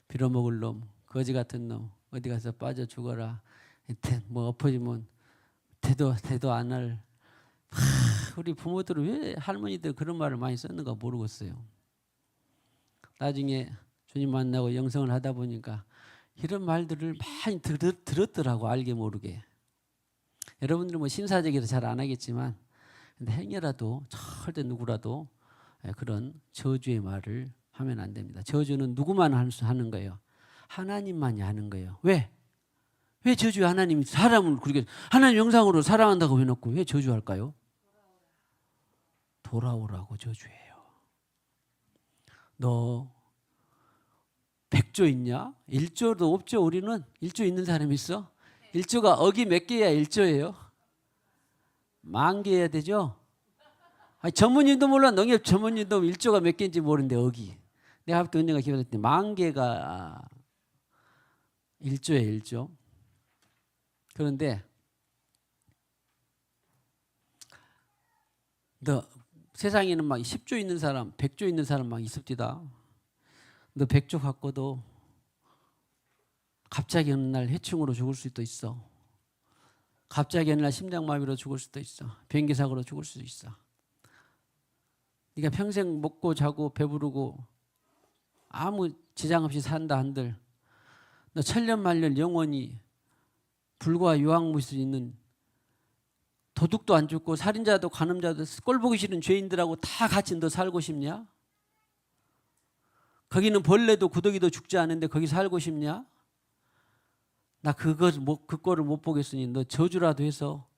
Speaker 1: 빌어먹을 놈, 거지 같은 놈, 어디 가서 빠져 죽어라. 뭐 엎어지면 대도 안 할. 우리 부모들은 왜 할머니들 그런 말을 많이 썼는가 모르겠어요. 나중에 주님 만나고 영성을 하다 보니까 이런 말들을 많이 들었더라고, 알게 모르게. 여러분들은 뭐 신사적이라서 잘 안 하겠지만 근데 행여라도 절대 누구라도 그런 저주의 말을 하면 안 됩니다. 저주는 누구만 하는 거예요? 하나님만이 하는 거예요. 왜? 왜 저주에 하나님이 사람을 그렇게 하나님 영상으로 사랑한다고 해놓고 왜 저주할까요? 돌아오라고 저주해요. 너 100조 있냐? 1조도 없죠. 우리는 1조 있는 사람 있어? 1조가 억이 몇 개야 1조예요? 10,000개여야 되죠? 아니, 전문인도 몰라. 농협 전문인도 1조가 몇 개인지 모르는데 억이. 내가 그때 언젠가 기억할 때 10,000개가 1조에 1조. 그런데 너 세상에는 막 10조 있는 사람, 100조 있는 사람 막 있습니다. 너 100조 갖고도 갑자기 어느 날 해충으로 죽을 수도 있어. 갑자기 어느 날 심장마비로 죽을 수도 있어. 비행기 사고로 죽을 수도 있어. 네가 평생 먹고 자고 배부르고 아무 지장 없이 산다 한들 너 천년만년 영원히 불과 유황무실 있는 도둑도 안 죽고 살인자도 간음자도 꼴보기 싫은 죄인들하고 다 같이 너 살고 싶냐? 거기는 벌레도 구더기도 죽지 않은데 거기 살고 싶냐? 나 그 꼴을 못 보겠으니 너 저주라도 해서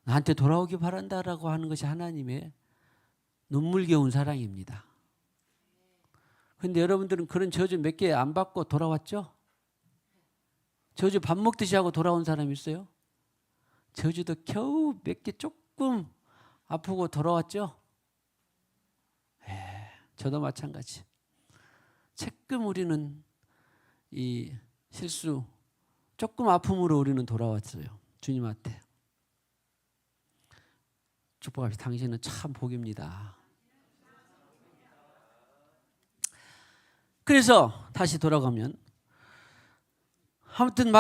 Speaker 1: 나한테 돌아오기 바란다라고 하는 것이 하나님의 눈물겨운 사랑입니다. 그런데 여러분들은 그런 저주 몇 개 안 받고 돌아왔죠? 저주 밥 먹듯이 하고 돌아온 사람 있어요? 저주도 겨우 몇 개 조금 아프고 돌아왔죠? 저도 마찬가지. 조금 우리는 이 실수, 조금 아픔으로 우리는 돌아왔어요. 주님한테. 축복합시다. 당신은 참 복입니다. 그래서 다시 돌아가면 아무튼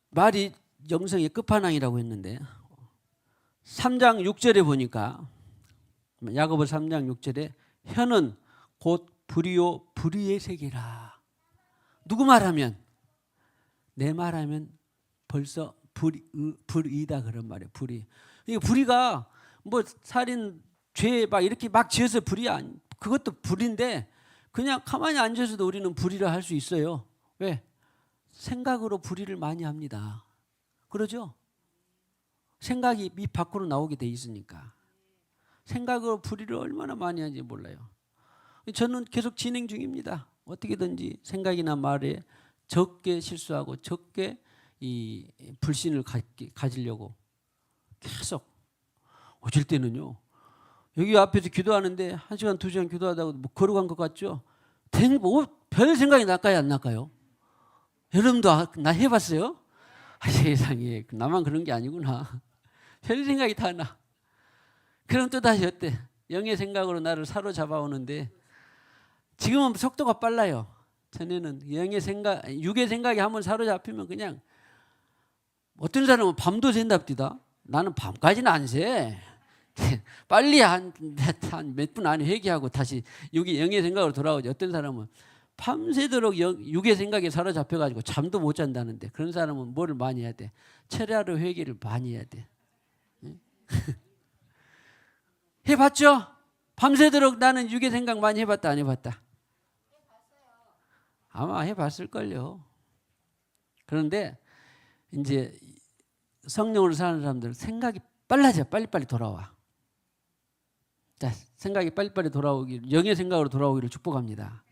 Speaker 1: 말이 영성의 끝판왕이라고 했는데 3장 6절에 보니까 야고보서 3장 6절에 혀는 곧 불이요 불의의 세계라. 누구 말하면? 내 말하면 벌써 불의다 그런 말이에요. 불의. 이게 불의가 뭐 살인, 죄 막 이렇게 막 지어서 불의 그것도 불인데 그냥 가만히 앉아서도 우리는 불의를 할 수 있어요. 왜? 생각으로 불의를 많이 합니다. 그러죠? 생각이 입 밖으로 나오게 돼 있으니까. 생각으로 불의를 얼마나 많이 하는지 몰라요. 저는 계속 진행 중입니다. 어떻게든지 생각이나 말에 적게 실수하고 적게 이 불신을 가지려고 계속. 어쩔 때는요. 여기 앞에서 기도하는데 1시간 2시간 기도하다가 뭐 걸어간 것 같죠? 별 생각이 날까요 안 날까요? 여러분도 나 해봤어요? 세상에 나만 그런 게 아니구나. 별 생각이 다 나. 그럼 또 다시 어때? 영의 생각으로 나를 사로잡아 오는데 지금은 속도가 빨라요. 전에는 영의 생각, 육의 생각이 한번 사로잡히면 그냥 어떤 사람은 밤도 샌답디다. 나는 밤까지는 안 새. 빨리 한 몇 분 안에 회개하고 다시 영의 생각으로 돌아오지. 어떤 사람은 밤새도록 육의 생각에 사로잡혀가지고 잠도 못 잔다는데 그런 사람은 뭐를 많이 해야 돼? 철야로 회개를 많이 해야 돼. 해봤죠? 밤새도록 나는 육의 생각 많이 해봤다 안 해봤다? 아마 해봤을걸요. 그런데 이제 성령으로 사는 사람들 생각이 빨라져. 빨리빨리 돌아와. 자, 생각이 빨리빨리 돌아오기를, 영의 생각으로 돌아오기를 축복합니다.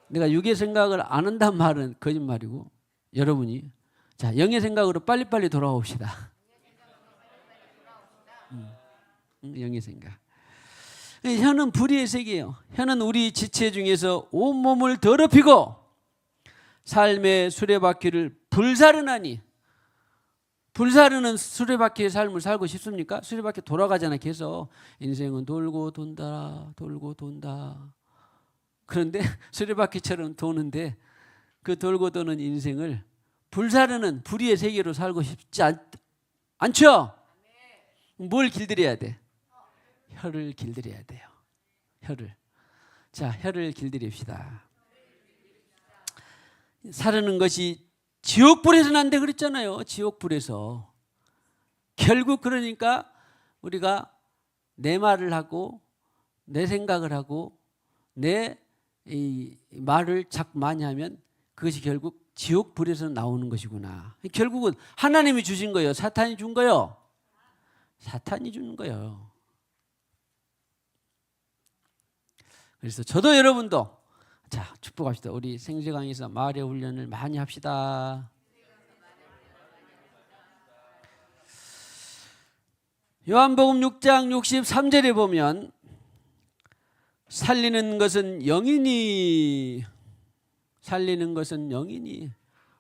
Speaker 1: 내가 육의 생각을 안 한단 말은 거짓말이고, 여러분이 자, 영의 생각으로 빨리빨리 돌아옵시다. 영의 생각. 혀는 불의의 색이에요. 혀는 우리 지체 중에서 온몸을 더럽히고 삶의 수레바퀴를 불사르나니. 불사르는 수레바퀴의 삶을 살고 싶습니까? 수레바퀴 돌아가잖아. 계속 인생은 돌고 돈다 돌고 돈다. 그런데 수레바퀴처럼 도는데 그 돌고 도는 인생을 불사르는 불의의 세계로 살고 싶지 않죠? 뭘 길들여야 돼? 혀를 길들여야 돼요. 혀를. 자, 혀를 길들입시다. 사르는 것이 지옥불에서 난다 그랬잖아요. 지옥불에서. 결국 그러니까 우리가 내 말을 하고 내 생각을 하고 내 이 말을 자꾸 많이 하면 그것이 결국 지옥불에서 나오는 것이구나. 결국은 하나님이 주신 거예요. 사탄이 준 거예요. 사탄이 주는 거예요. 그래서 저도 여러분도 자, 축복합시다. 우리 생세강에서 말의 훈련을 많이 합시다. 요한복음 6장 63절에 보면 살리는 것은 영이니 살리는 것은 영이니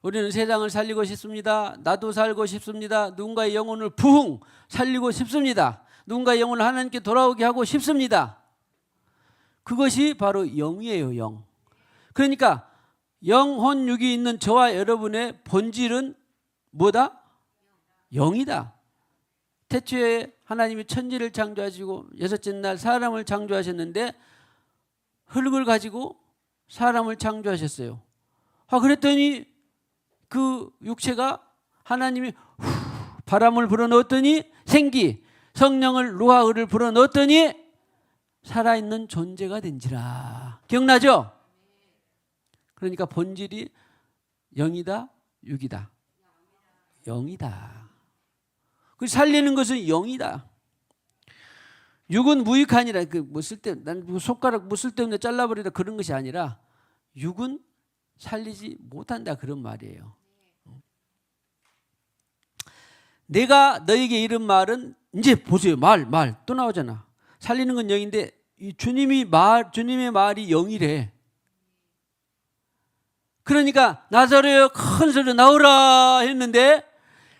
Speaker 1: 우리는 세상을 살리고 싶습니다. 나도 살고 싶습니다. 누군가의 영혼을 부흥 살리고 싶습니다. 누군가의 영혼을 하나님께 돌아오게 하고 싶습니다. 그것이 바로 영이에요. 영. 그러니까 영혼 육이 있는 저와 여러분의 본질은 뭐다? 영이다. 태초에 하나님이 천지를 창조하시고 여섯째 날 사람을 창조하셨는데 흙을 가지고 사람을 창조하셨어요. 그랬더니 그 육체가 하나님이 바람을 불어넣었더니 생기, 성령을 루아흐를 불어넣었더니 살아있는 존재가 된지라. 기억나죠? 그러니까 본질이 영이다, 육이다. 영이다. 그 살리는 것은 영이다. 육은 무익하니라. 뭐 난 손가락 뭐 쓸데없는데 잘라버리다 그런 것이 아니라 육은 살리지 못한다 그런 말이에요. 내가 너에게 이른 말은 이제 보세요. 말 또 나오잖아. 살리는 건 영인데 주님의 말이 영이래. 그러니까 나사로여 큰 소리로 나오라 했는데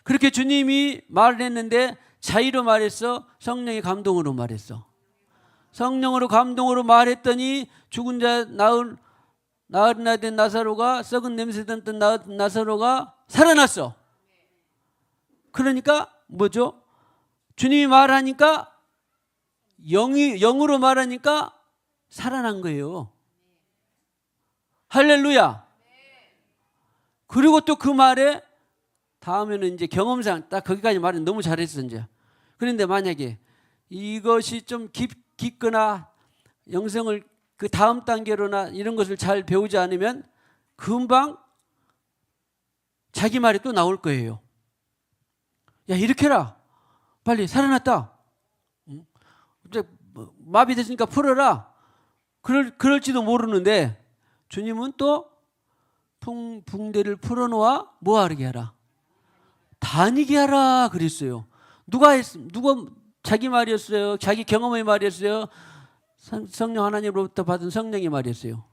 Speaker 1: 그렇게 주님이 말을 했는데 자의로 말했어? 성령의 감동으로 말했어? 성령으로 감동으로 말했더니 죽은 자 나으나 된 나사로가 썩은 냄새 났던 나사로가 살아났어. 그러니까 뭐죠? 주님이 말하니까 영으로 말하니까 살아난 거예요. 할렐루야. 그리고 또 그 말에 다음에는 이제 경험상 딱 거기까지 말은 너무 잘했어 이제. 그런데 만약에 이것이 좀 깊거나 영성을 그 다음 단계로나 이런 것을 잘 배우지 않으면 금방 자기 말이 또 나올 거예요. 야 이렇게 해라. 빨리 살아났다. 마비됐으니까 풀어라. 그럴지도 모르는데 주님은 또 붕대를 풀어놓아 뭐하게 하라. 다니게 하라 그랬어요. 누가 자기 말이었어요? 자기 경험의 말이었어요? 성령 하나님으로부터 받은 성령의 말이었어요?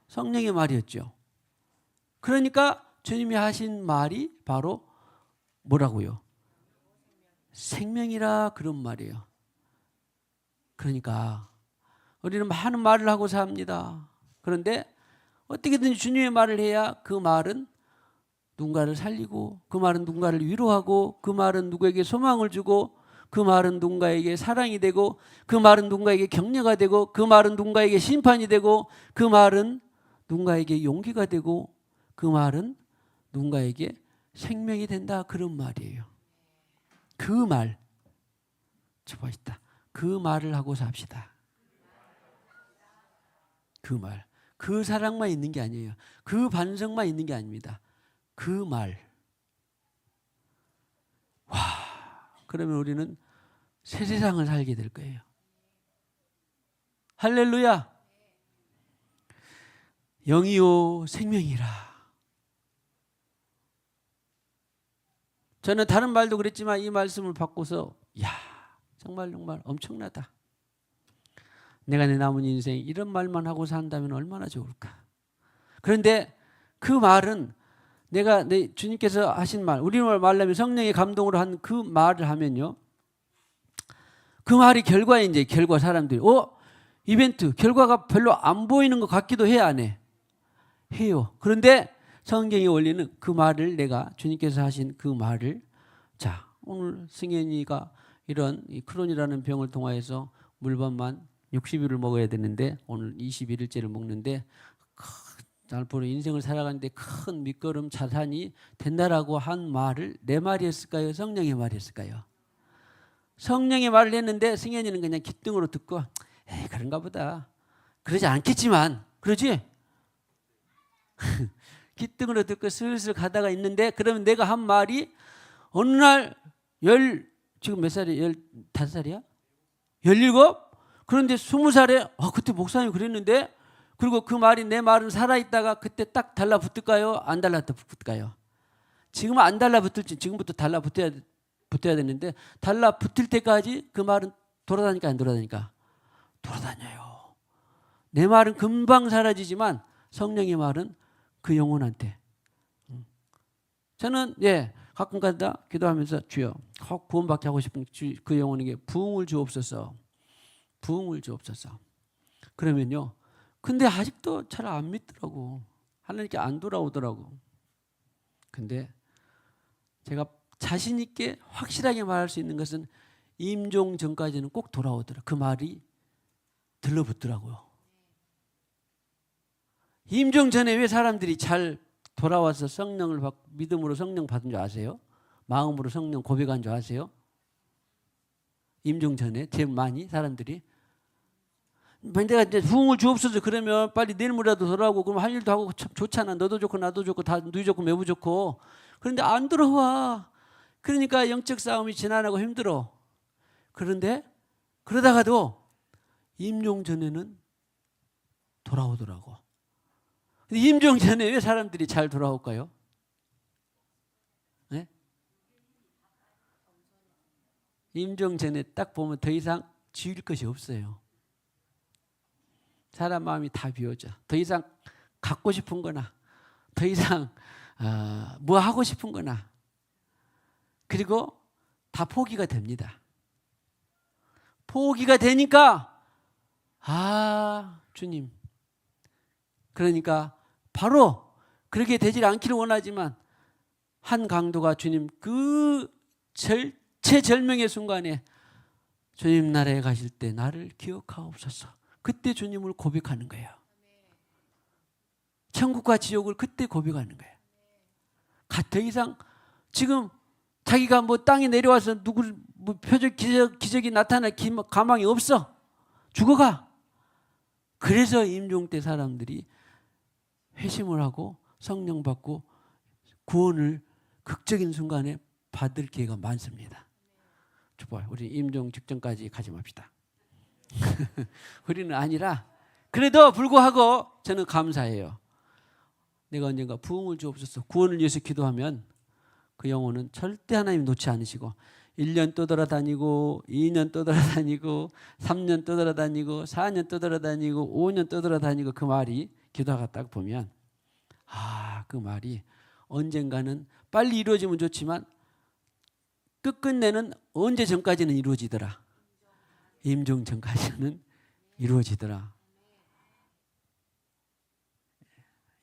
Speaker 1: 성령의 말이었죠. 그러니까 주님이 하신 말이 바로 뭐라고요? 생명이라 그런 말이에요. 그러니까 우리는 많은 말을 하고 삽니다. 그런데 어떻게든 주님의 말을 해야 그 말은 누군가를 살리고, 그 말은 누군가를 위로하고, 그 말은 누구에게 소망을 주고, 그 말은 누군가에게 사랑이 되고, 그 말은 누군가에게 격려가 되고, 그 말은 누군가에게 심판이 되고, 그 말은 누군가에게 용기가 되고, 그 말은 누군가에게 생명이 된다. 그런 말이에요. 그 말. 저거 있다. 그 말을 하고 삽시다. 그 말. 그 사랑만 있는 게 아니에요. 그 반성만 있는 게 아닙니다. 그 말. 와, 그러면 우리는 새 세상을 살게 될 거예요. 할렐루야. 영이요 생명이라. 저는 다른 말도 그랬지만 이 말씀을 받고서 야, 정말 엄청나다. 내가 내 남은 인생 이런 말만 하고 산다면 얼마나 좋을까. 그런데 그 말은 내가 주님께서 하신 말, 우리말 말하면 성령의 감동으로 한 그 말을 하면요, 그 말이 결과에 이제 결과 사람들이 이벤트 결과가 별로 안 보이는 것 같기도 해, 안 해? 해요. 그런데 성경의 원리는 그 말을, 내가 주님께서 하신 그 말을, 자, 오늘 승현이가 이런 이 크론이라는 병을 통하여서 물밥만 60일을 먹어야 되는데 오늘 21일째를 먹는데 앞으로 인생을 살아가는데 큰 밑거름 자산이 된다라고 한 말을 내 말이었을까요? 성령의 말이었을까요? 성령의 말을 했는데 승현이는 그냥 귓등으로 듣고 에이 그런가 보다. 그러지 않겠지만 그러지? 귓등으로 듣고 슬슬 가다가 있는데, 그러면 내가 한 말이 어느 날 지금 몇 살이야? 15살이야? 17? 그런데 20살에 그때 목사님이 그랬는데, 그리고 그 말이 내 말은 살아있다가 그때 딱 달라붙을까요? 안 달라붙을까요? 지금은 안 달라붙을지 지금부터 달라붙어야 되는데, 달라붙을 때까지 그 말은 돌아다니까 안 돌아다니까? 돌아다녀요. 내 말은 금방 사라지지만 성령의 말은 그 영혼한테. 저는 가끔가다 기도하면서 주여 구원받게 하고 싶은 그 영혼에게 부흥을 주옵소서. 부흥을 주옵소서. 그러면요, 근데 아직도 잘 안 믿더라고. 하나님께 안 돌아오더라고. 근데 제가 자신 있게 확실하게 말할 수 있는 것은 임종 전까지는 꼭 돌아오더라. 그 말이 들러붙더라고요. 임종 전에 왜 사람들이 잘 돌아와서 성령을 믿음으로 성령 받은 줄 아세요? 마음으로 성령 고백한 줄 아세요? 임종 전에 제일 많이 사람들이 내가 이제 부흥을 주옵소서 그러면 빨리 내일모레라도 돌아오고 그럼 할 일도 하고 참 좋잖아. 너도 좋고 나도 좋고 다 누이 좋고 매부 좋고. 그런데 안 들어와. 그러니까 영적 싸움이 지난하고 힘들어. 그런데 그러다가도 임종 전에는 돌아오더라고. 임종 전에 왜 사람들이 잘 돌아올까요? 네? 임종 전에 딱 보면 더 이상 지을 것이 없어요. 사람 마음이 다 비워져. 더 이상 갖고 싶은 거나 더 이상 뭐 하고 싶은 거나, 그리고 다 포기가 됩니다. 포기가 되니까 주님, 그러니까 바로 그렇게 되질 않기를 원하지만 한 강도가 주님 그 최절명의 순간에 주님 나라에 가실 때 나를 기억하옵소서. 그때 주님을 고백하는 거예요. 천국과 지옥을 그때 고백하는 거예요. 더 이상 지금 자기가 뭐 땅에 내려와서 누구 뭐 표적 기적이 나타날 가망이 없어. 죽어가. 그래서 임종 때 사람들이 회심을 하고 성령 받고 구원을 극적인 순간에 받을 기회가 많습니다. 주발, 우리 임종 직전까지 가지 맙시다. 우리는 아니라, 그래도 불구하고 저는 감사해요. 내가 언젠가 부흥을 주옵소서 구원을 위해서 기도하면 그 영혼은 절대 하나님 놓지 않으시고 1년 떠돌아다니고 2년 떠돌아다니고 3년 떠돌아다니고 4년 떠돌아다니고 5년 떠돌아다니고 그 말이 기도하다 딱 보면 그 말이 언젠가는 빨리 이루어지면 좋지만 끝끝내는 언제 전까지는 이루어지더라? 임종 전까지는 이루어지더라.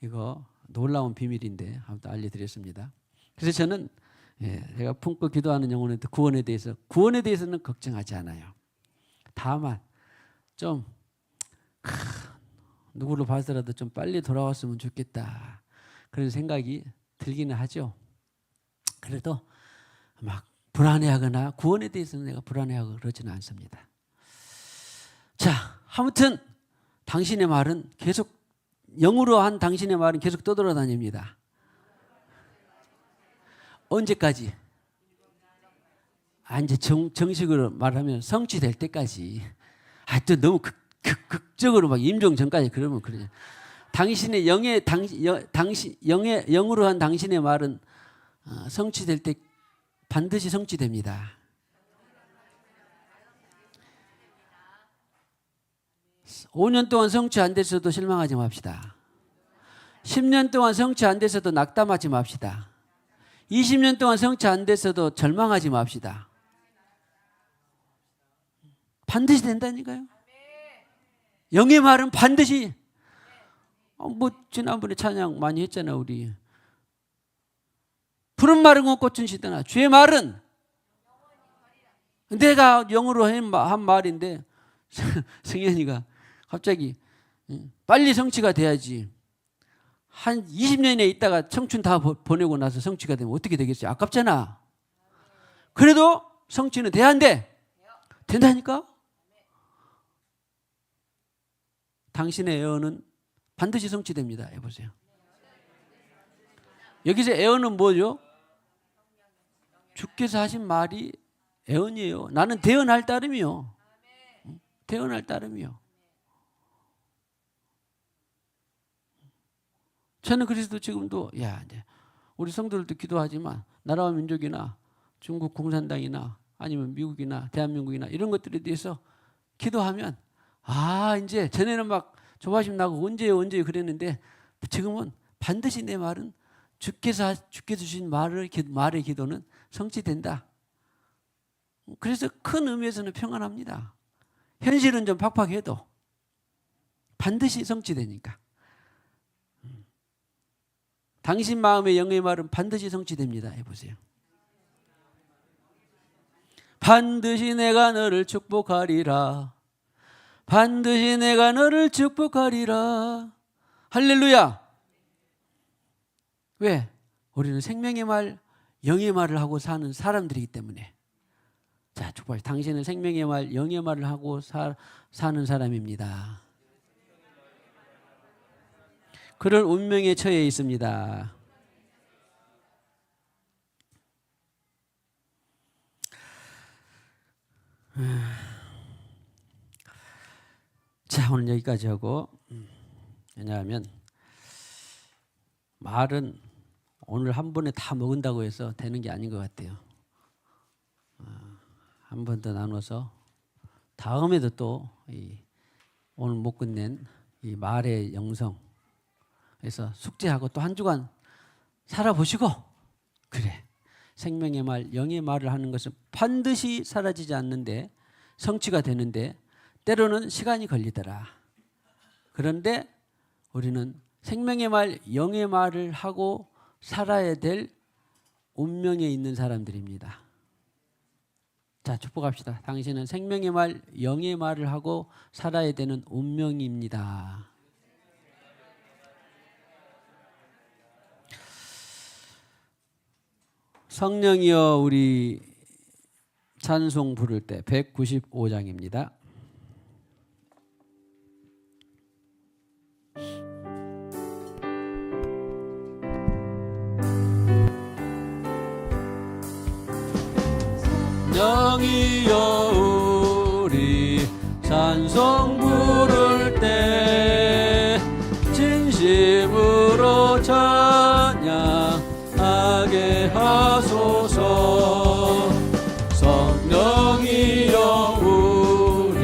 Speaker 1: 이거 놀라운 비밀인데 한번 알려드렸습니다. 그래서 저는 제가 품고 기도하는 영혼한테 구원에 대해서는 걱정하지 않아요. 다만 좀 누구를 봐서라도 좀 빨리 돌아왔으면 좋겠다 그런 생각이 들기는 하죠. 그래도 막 불안해하거나 구원에 대해서는 내가 불안해하고 그러지는 않습니다. 자, 아무튼 당신의 말은 계속 영으로 한 당신의 말은 계속 떠돌아다닙니다. 언제까지? 이제 정식으로 말하면 성취될 때까지. 또 너무 극적으로 막 임종 전까지 그러면 그러냐. 당신의 영으로 한 당신의 말은 성취될 때 반드시 성취됩니다. 5년 동안 성취 안 됐어도 실망하지 맙시다. 10년 동안 성취 안 됐어도 낙담하지 맙시다. 20년 동안 성취 안 됐어도 절망하지 맙시다. 반드시 된다니까요. 영의 말은 반드시. 지난번에 찬양 많이 했잖아요. 우리 푸른 마른 꽃은 시드나 주의 말은 내가 영으로 한 말인데 승현이가 갑자기 빨리 성취가 돼야지. 한 20년에 있다가 청춘 다 보내고 나서 성취가 되면 어떻게 되겠어요? 아깝잖아. 그래도 성취는 돼야 안 돼? 된다니까? 당신의 애언은 반드시 성취됩니다. 해보세요. 여기서 애언은 뭐죠? 주께서 하신 말이 애언이에요. 나는 대언할 따름이요. 대언할 따름이요. 저는 그래서 지금도 이제 우리 성도들도 기도하지만 나라와 민족이나 중국 공산당이나 아니면 미국이나 대한민국이나 이런 것들에 대해서 기도하면 이제 전에는 막 조바심 나고 언제요 그랬는데 지금은 반드시 내 말은 주께서 주신 말의 기도는 성취된다. 그래서 큰 의미에서는 평안합니다. 현실은 좀 팍팍해도 반드시 성취되니까. 당신 마음의 영의 말은 반드시 성취됩니다. 해보세요. 반드시 내가 너를 축복하리라. 반드시 내가 너를 축복하리라. 할렐루야. 왜? 우리는 생명의 말, 영의 말을 하고 사는 사람들이기 때문에. 자, 축복하십시오. 당신은 생명의 말, 영의 말을 하고 사는 사람입니다. 그럴 운명에 처해 있습니다. 자, 오늘 여기까지 하고, 왜냐하면 말은 오늘 한 번에 다 먹은다고 해서 되는 게 아닌 것 같아요. 한 번 더 나눠서 다음에도 또 오늘 못 끝낸 이 말의 영성, 그래서 숙제하고 또 한 주간 살아보시고, 그래, 생명의 말, 영의 말을 하는 것은 반드시 사라지지 않는데 성취가 되는데 때로는 시간이 걸리더라. 그런데 우리는 생명의 말, 영의 말을 하고 살아야 될 운명에 있는 사람들입니다. 자, 축복합시다. 당신은 생명의 말, 영의 말을 하고 살아야 되는 운명입니다. 성령이여, 우리 찬송 부를 때 195장입니다. 성령이여, 우리 찬송 부를 때 진심으로 찬양하게 하소서. 성령이여, 우리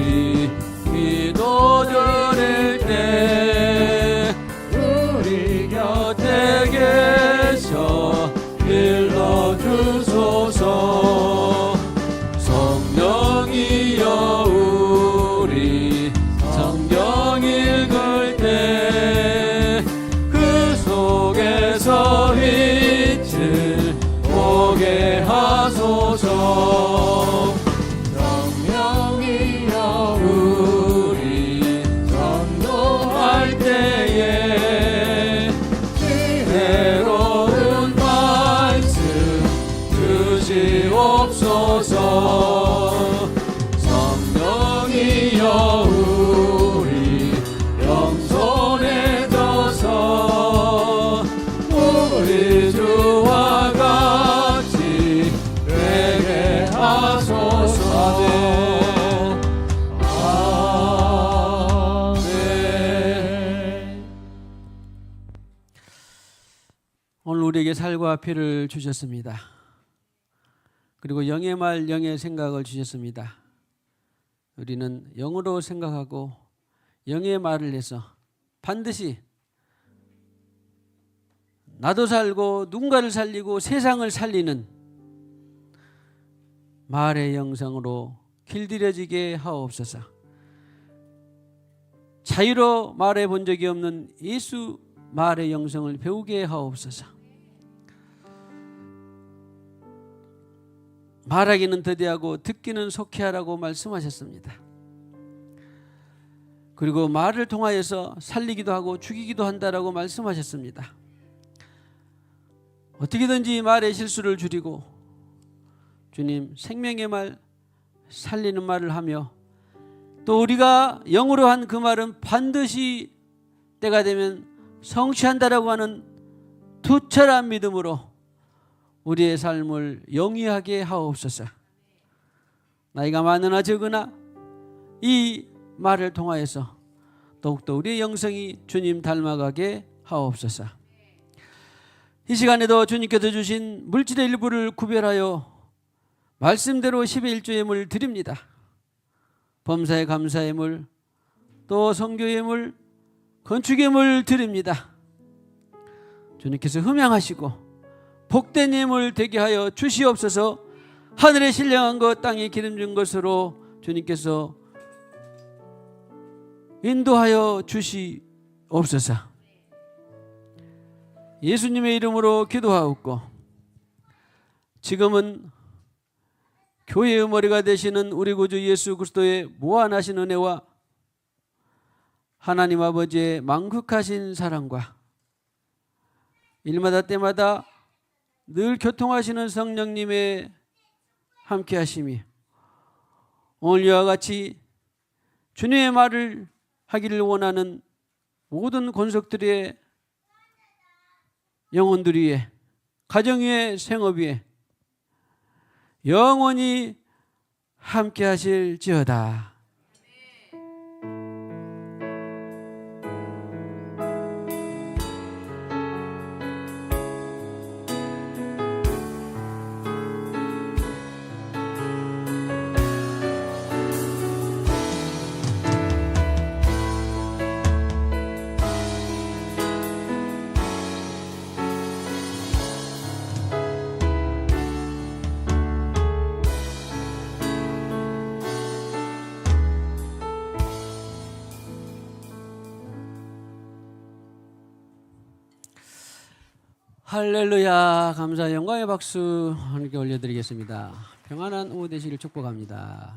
Speaker 1: 우리에게 살과 피를 주셨습니다. 그리고 영의 말, 영의 생각을 주셨습니다. 우리는 영으로 생각하고 영의 말을 해서 반드시 나도 살고 누군가를 살리고 세상을 살리는 말의 영성으로 길들여지게 하옵소서. 자유로 말해 본 적이 없는 예수 말의 영성을 배우게 하옵소서. 말하기는 더디하고 듣기는 속히 하라고 말씀하셨습니다. 그리고 말을 통하여서 살리기도 하고 죽이기도 한다라고 말씀하셨습니다. 어떻게든지 말의 실수를 줄이고 주님 생명의 말, 살리는 말을 하며 또 우리가 영으로 한 그 말은 반드시 때가 되면 성취한다라고 하는 투철한 믿음으로 우리의 삶을 영위하게 하옵소서. 나이가 많으나 적으나 이 말을 통하여서 더욱더 우리의 영성이 주님 닮아가게 하옵소서. 이 시간에도 주님께서 주신 물질의 일부를 구별하여 말씀대로 10의 1조 예물 드립니다. 범사의 감사의 물, 또 선교의 물, 건축의 물 드립니다. 주님께서 흠양하시고 복된 예물 되게 하여 주시옵소서. 하늘에 신령한 것 땅에 기름진 것으로 주님께서 인도하여 주시옵소서. 예수님의 이름으로 기도하옵고 지금은 교회의 머리가 되시는 우리 구주 예수 그리스도의 무한하신 은혜와 하나님 아버지의 만극하신 사랑과 일마다 때마다 늘 교통하시는 성령님의 함께 하심이 오늘 이와 같이 주님의 말을 하기를 원하는 모든 권속들의 영혼들 위에, 가정 위에, 생업 위에 영원히 함께 하실지어다. 할렐루야. 감사 영광의 박수 하나님께 올려드리겠습니다. 평안한 오후 되시길 축복합니다.